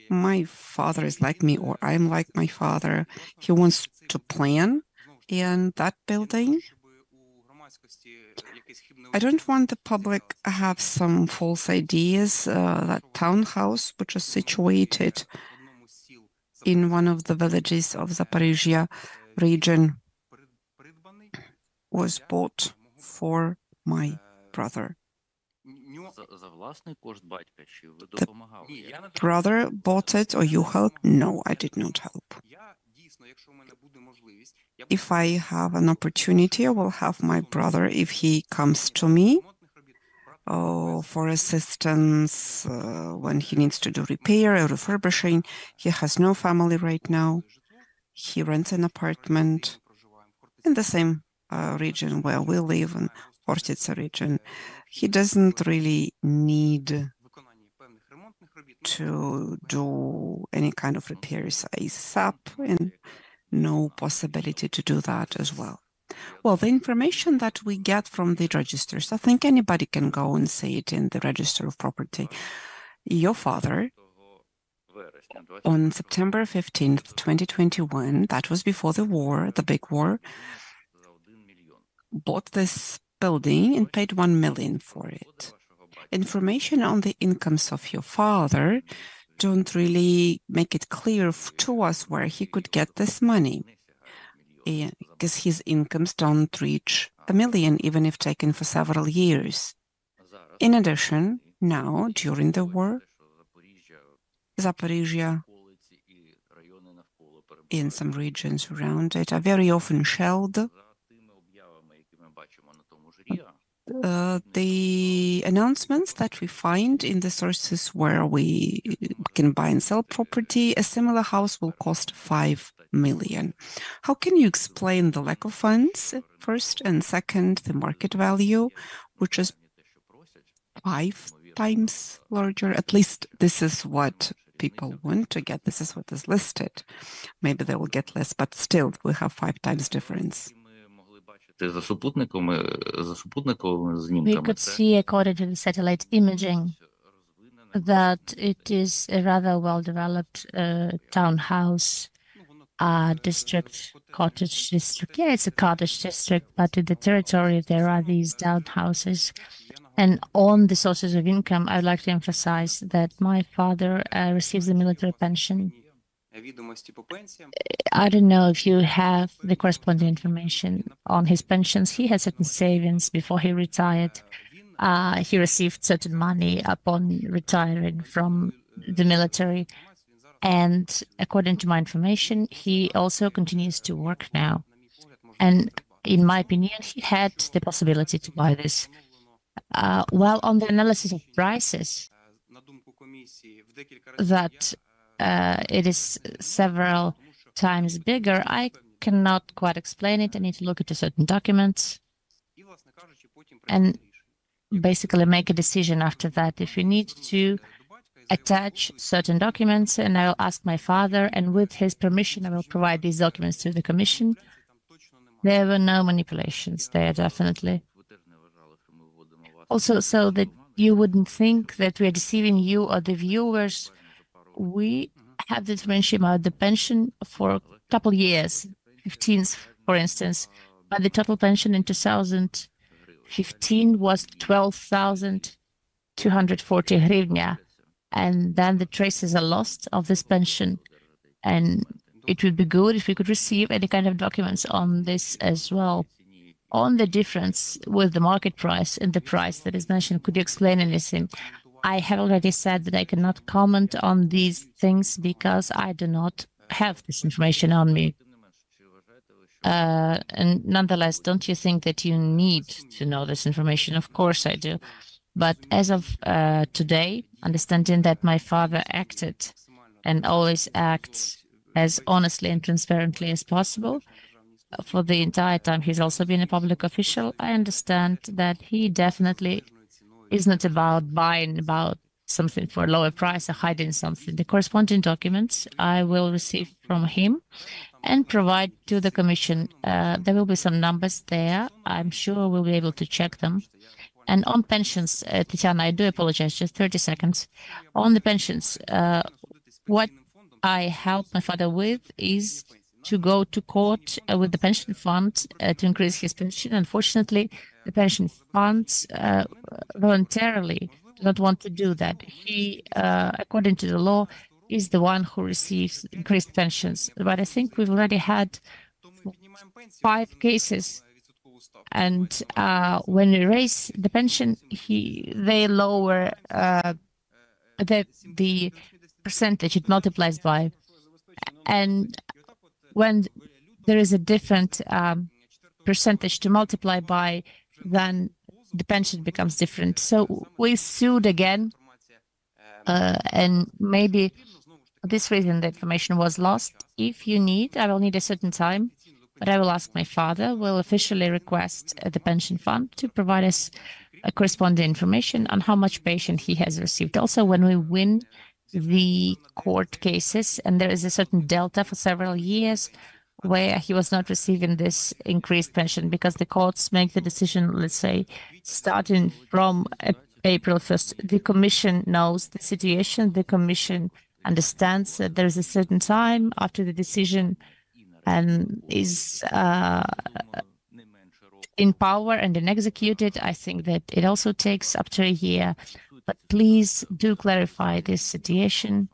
My father is like me, or I'm like my father. He wants to plan in that building. I don't want the public to have some false ideas. That townhouse, which is situated in one of the villages of Zaporizhia region, was bought for my brother. The brother bought it, or you helped? No, I did not help. If I have an opportunity, I will have my brother, if he comes to me for assistance when he needs to do repair or refurbishing. He has no family right now. He rents an apartment in the same region where we live, in Hortitsa region. He doesn't really need to do any kind of repairs ASAP, and no possibility to do that as well. Well, the information that we get from the registers, I think anybody can go and see it in the register of property. Your father, on September 15th, 2021, that was before the war, the big war, bought this building and paid 1 million for it. Information on the incomes of your father don't really make it clear to us where he could get this money, because his incomes don't reach 1 million, even if taken for several years. In addition, now, during the war, Zaporizhia and some regions around it are very often shelled. The announcements that we find in the sources where we can buy and sell property, a similar house will cost 5 million. How can you explain the lack of funds, first, and second, the market value, which is 5 times larger? At least this is what people want to get. This is what is listed. Maybe they will get less, but still we have 5 times difference. We could see, according to the satellite imaging, that it is a rather well-developed townhouse district, cottage district. Yeah, it's a cottage district, but in the territory there are these townhouses. And on the sources of income, I would like to emphasize that my father receives a military pension. I don't know if you have the corresponding information on his pensions. He had certain savings before he retired. He received certain money upon retiring from the military. And according to my information, he also continues to work now. And in my opinion, he had the possibility to buy this. Well, on the analysis of prices, that it is several times bigger, I cannot quite explain it. I need to look into certain documents. And basically make a decision after that. If you need to attach certain documents, and I will ask my father, and with his permission, I will provide these documents to the commission. There were no manipulations there, definitely. Also, so that you wouldn't think that we are deceiving you or the viewers, we have the information about the pension for a couple years, 15, for instance, but the total pension in 2015 was 12,240 hryvnia. And then the traces are lost of this pension. And it would be good if we could receive any kind of documents on this as well. On the difference with the market price and the price that is mentioned, could you explain anything? I have already said that I cannot comment on these things because I do not have this information on me. And nonetheless, don't you think that you need to know this information? Of course I do. But as of today, understanding that my father acted and always acts as honestly and transparently as possible, for the entire time he's also been a public official, I understand that he definitely is not about buying about something for a lower price or hiding something. The corresponding documents I will receive from him and provide to the commission. There will be some numbers there. I'm sure we'll be able to check them. And on pensions, Tatiana, I do apologize, just 30 seconds. On the pensions, what I helped my father with is to go to court with the pension fund to increase his pension. Unfortunately, the pension funds voluntarily do not want to do that. He, according to the law, is the one who receives increased pensions. But I think we've already had 5 cases. And when we raise the pension, they lower the percentage it multiplies by. And when there is a different percentage to multiply by, then the pension becomes different. So we sued again, and maybe for this reason the information was lost. If you need, I will need a certain time, but I will ask my father, will officially request the pension fund to provide us a corresponding information on how much pension he has received. Also, when we win the court cases, and there is a certain delta for several years where he was not receiving this increased pension because the courts make the decision, let's say, starting from April 1st. The commission knows the situation. The commission understands that there is a certain time after the decision and is in power and then executed. I think that it also takes up to a year. But please do clarify this situation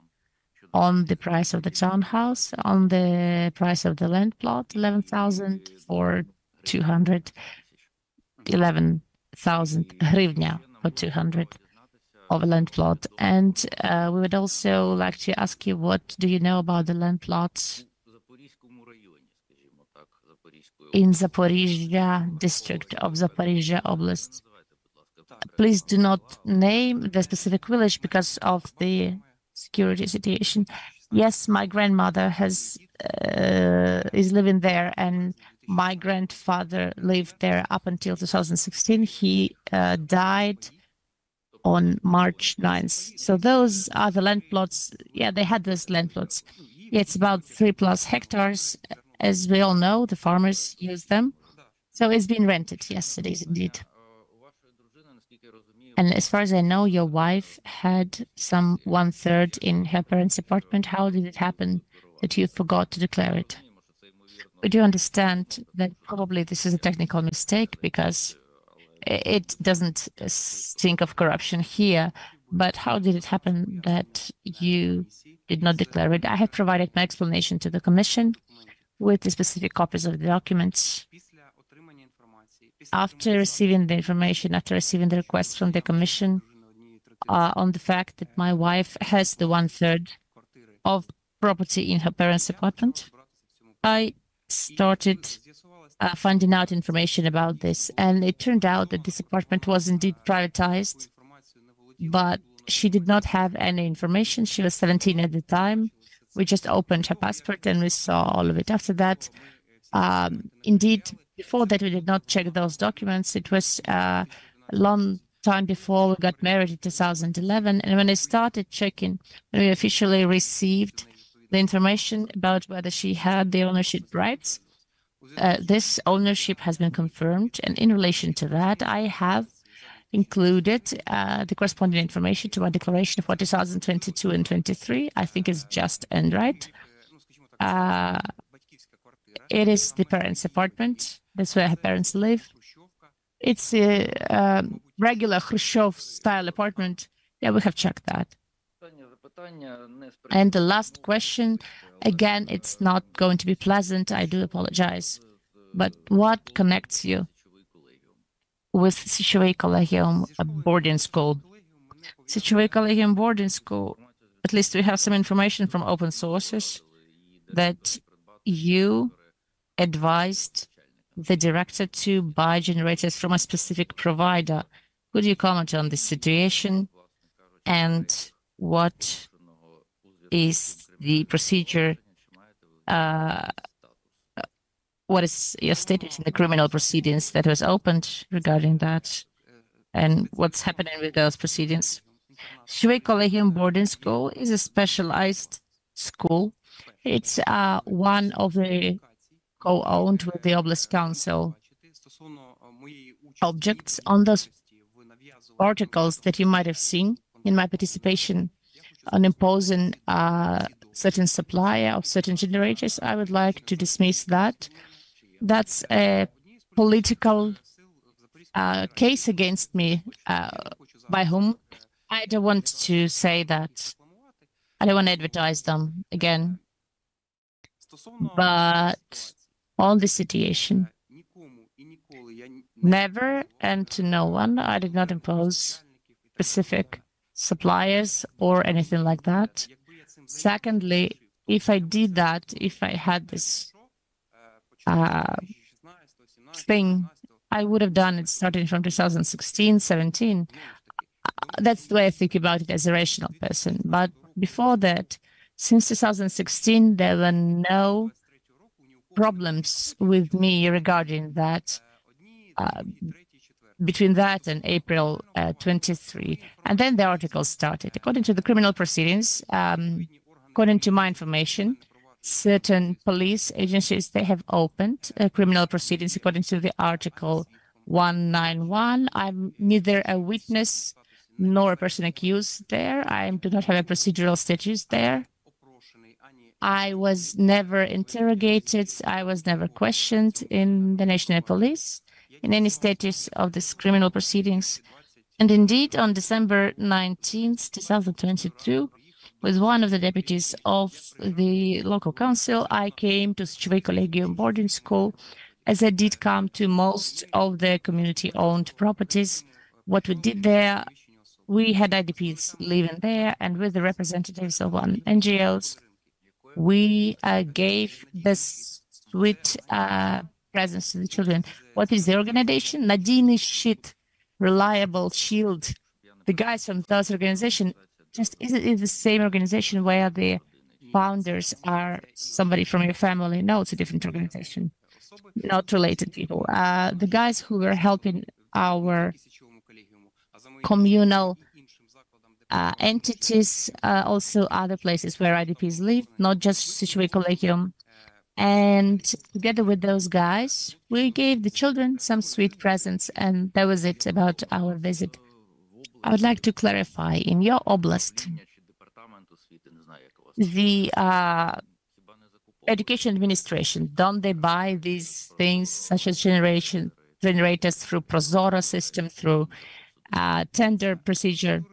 on the price of the townhouse, on the price of the land plot, 11,000 for 200, 11,000 hryvnia for 200 of a land plot. And we would also like to ask you, what do you know about the land plots in Zaporizhia district of Zaporizhia Oblast? Please do not name the specific village because of the security situation. Yes, my grandmother is living there, and my grandfather lived there up until 2016. He died on March 9th. So those are the land plots. Yeah, they had those land plots. Yeah, it's about 3+ hectares. As we all know, the farmers use them. So it's been rented. Yes, it is indeed. And as far as I know, your wife had some 1/3 in her parents' apartment. How did it happen that you forgot to declare it? We do understand that probably this is a technical mistake because it doesn't think of corruption here. But how did it happen that you did not declare it? I have provided my explanation to the commission with the specific copies of the documents. After receiving the information, after receiving the request from the commission on the fact that my wife has the 1/3 of property in her parents' apartment, I started finding out information about this. And it turned out that this apartment was indeed privatized, but she did not have any information. She was 17 at the time. We just opened her passport and we saw all of it. After that, indeed, before that, we did not check those documents. It was a long time before we got married in 2011. And when I started checking, when we officially received the information about whether she had the ownership rights, this ownership has been confirmed. And in relation to that, I have included the corresponding information to my declaration for 2022 and 23. I think it's just and right. It is the parents' apartment. That's where her parents live. It's a regular Khrushchev-style apartment. Yeah, we have checked that. And the last question, again, it's not going to be pleasant. I do apologize. But what connects you with Sychyway Collegium boarding school? Sychyway Collegium boarding school, at least we have some information from open sources that you advised the director to buy generators from a specific provider. Could you comment on this situation? And what is the procedure? What is your status in the criminal proceedings that was opened regarding that? And what's happening with those proceedings? Sychyway Collegium boarding school is a specialized school. It's one of the co-owned with the Oblast Council objects. On those articles that you might have seen in my participation on imposing certain supplier of certain generators, I would like to dismiss that. That's a political case against me, by whom I don't want to say that. I don't want to advertise them again. But on the situation, never and to no one, I did not impose specific suppliers or anything like that. Secondly, if I did that, if I had this thing, I would have done it starting from 2016, 17. That's the way I think about it as a rational person. But before that, since 2016, there were no problems with me regarding that, between that and April 23. And then the article started. According to the criminal proceedings, according to my information, certain police agencies, they have opened criminal proceedings according to the article 191. I'm neither a witness nor a person accused there. I do not have a procedural status there. I was never interrogated. I was never questioned in the national police in any status of these criminal proceedings. And indeed, on December 19th, 2022, with one of the deputies of the local council, I came to Sychyway Collegium boarding school, as I did come to most of the community-owned properties. What we did there, we had IDPs living there, and with the representatives of one NGOs, we gave this sweet presents to the children. What is the organization? Nadiny Shit, Reliable Shield. The guys from those organizations just is the same organization where the founders are somebody from your family. No, it's a different organization, not related people. The guys who were helping our communal entities, also other places where IDPs live, not just Sychyway Collegium. And together with those guys, we gave the children some sweet presents, and that was it about our visit. I would like to clarify, in your oblast, the education administration, don't they buy these things such as generators through Prozoro system, through tender procedure?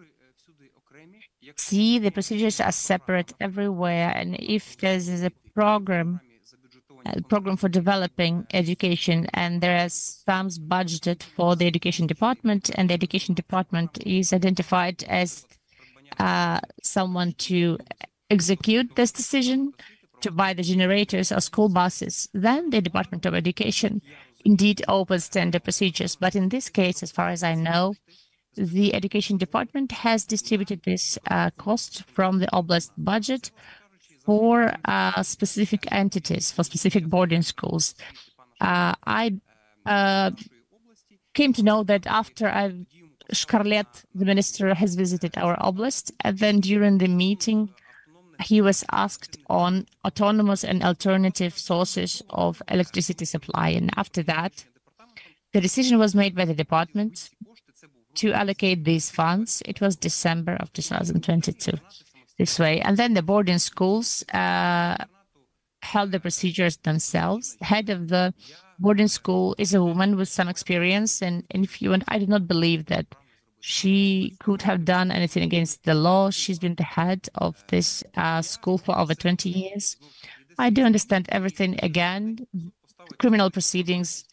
See, the procedures are separate everywhere, and if there is a program for developing education, and there are sums budgeted for the education department, and the education department is identified as someone to execute this decision to buy the generators or school buses, then the Department of Education indeed opens tender procedures. But in this case, as far as I know, the education department has distributed this cost from the oblast budget for specific entities, for specific boarding schools. I came to know that after I Shkarlet, the minister, has visited our oblast, and then during the meeting, he was asked on autonomous and alternative sources of electricity supply. And after that, the decision was made by the department to allocate these funds. It was December of 2022 this way. And then the boarding schools held the procedures themselves. The head of the boarding school is a woman with some experience. And if you want, I do not believe that she could have done anything against the law. She's been the head of this school for over 20 years. I do understand everything. Again, criminal proceedings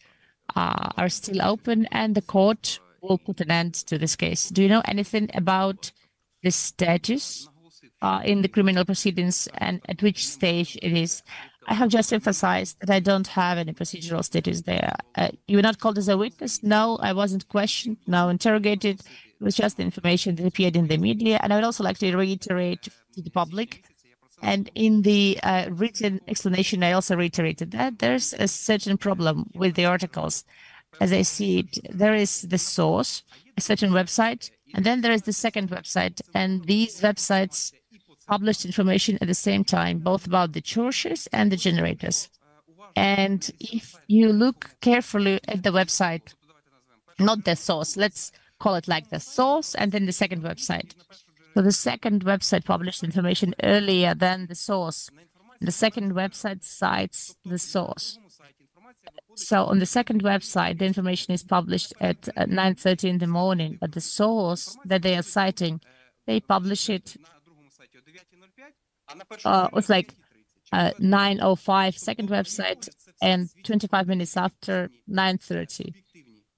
are still open, and the court will put an end to this case. Do you know anything about the status in the criminal proceedings and at which stage it is? I have just emphasized that I don't have any procedural status there. You were not called as a witness? No, I wasn't questioned, no interrogated. It was just the information that appeared in the media. And I would also like to reiterate to the public, and in the written explanation, I also reiterated that there's a certain problem with the articles. As I see it, there is the source, a certain website, and then there is the second website. And these websites published information at the same time, both about the churches and the generators. And if you look carefully at the website, not the source, let's call it like the source and then the second website. So the second website published information earlier than the source. The second website cites the source. So on the second website, the information is published at 9:30 in the morning, but the source that they are citing, they publish it it's like 9:05 second website and 25 minutes after 9:30.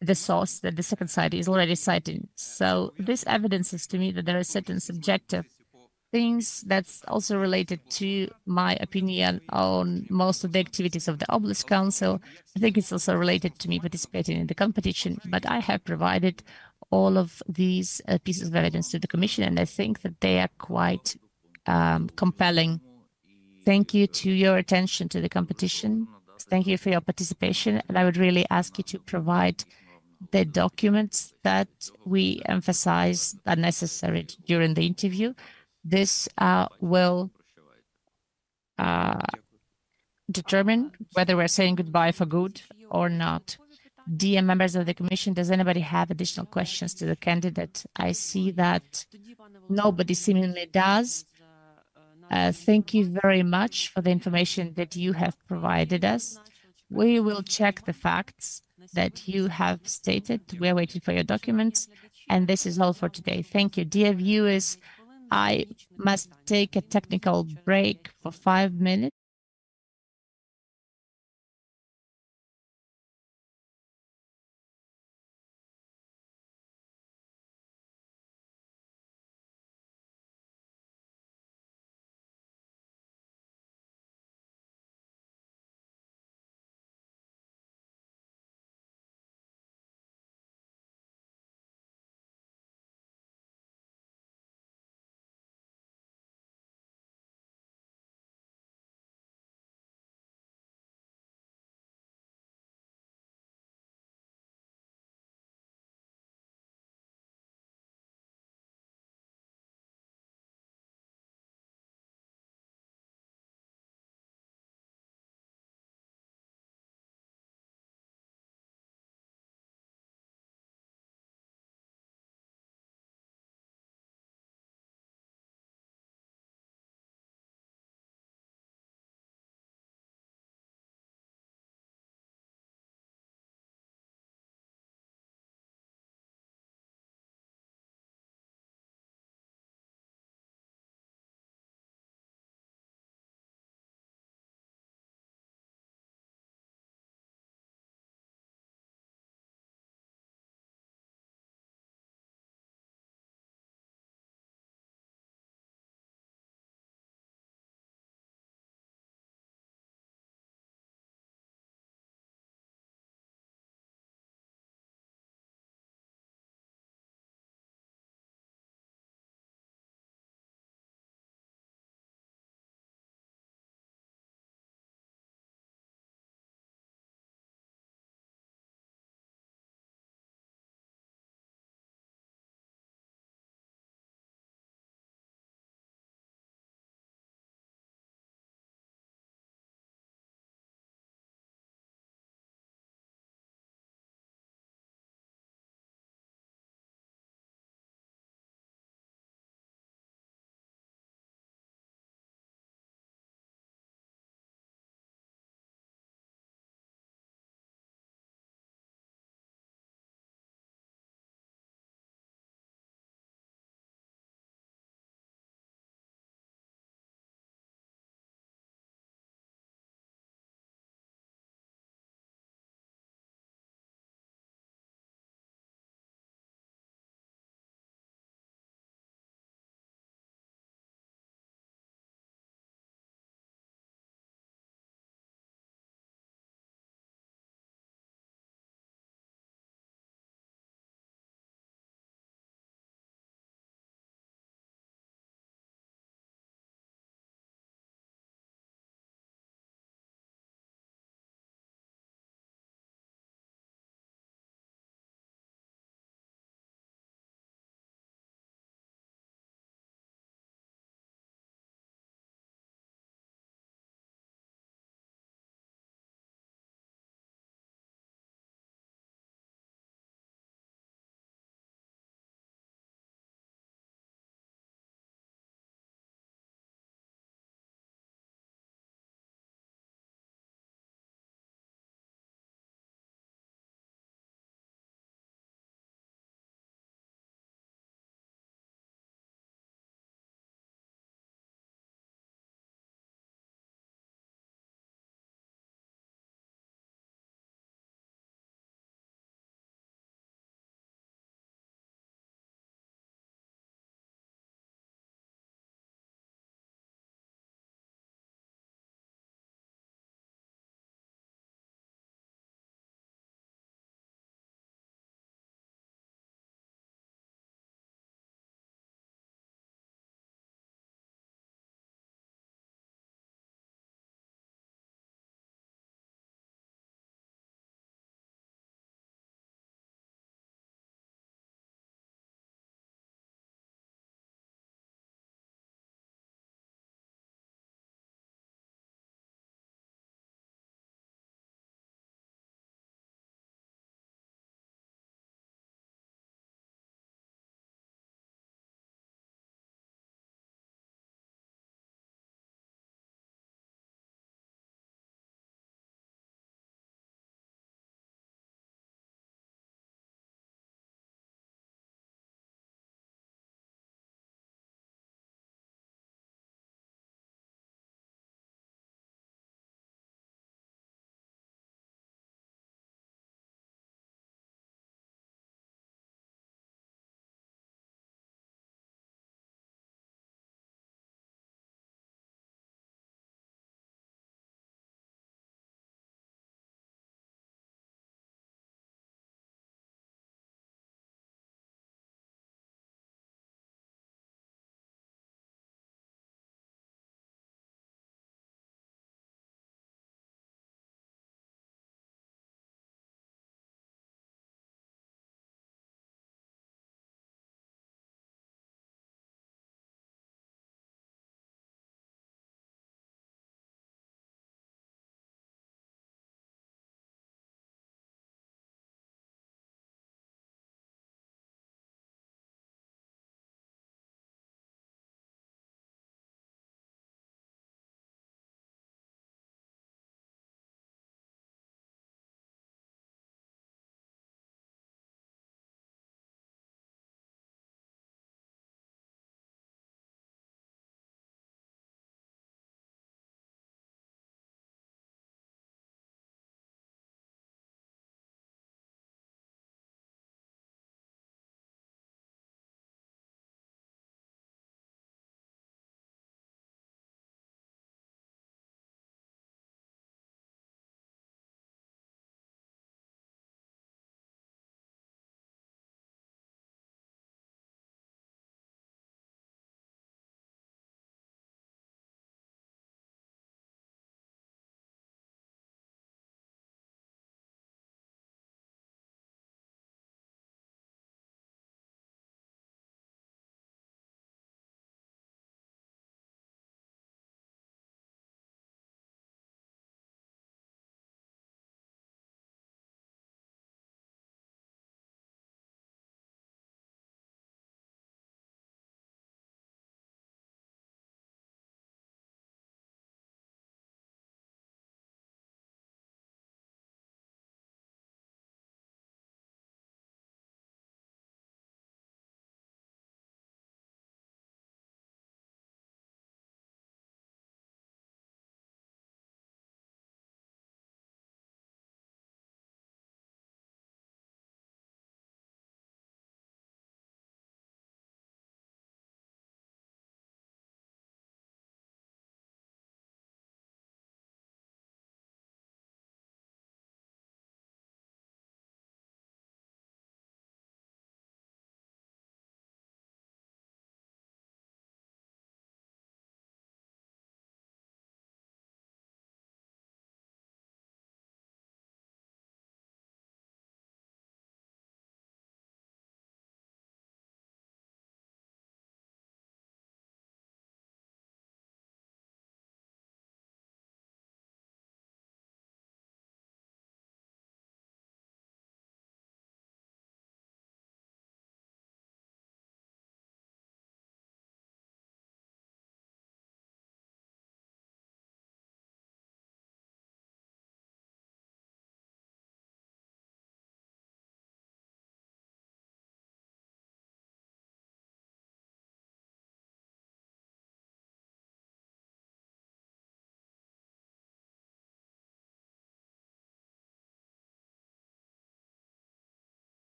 The source that the second site is already citing. So this evidences to me that there are certain subjective things that's also related to my opinion on most of the activities of the Oblast Council. I think it's also related to me participating in the competition, but I have provided all of these pieces of evidence to the Commission, and I think that they are quite compelling. Thank you to your attention to the competition. Thank you for your participation, and I would really ask you to provide the documents that we emphasize are necessary during the interview. This will determine whether we're saying goodbye for good or not. Dear members of the Commission, does anybody have additional questions to the candidate? I see that nobody seemingly does. Thank you very much for the information that you have provided us. We will check the facts that you have stated. We are waiting for your documents, and this is all for today. Thank you. Dear viewers, I must take a technical break for 5 minutes.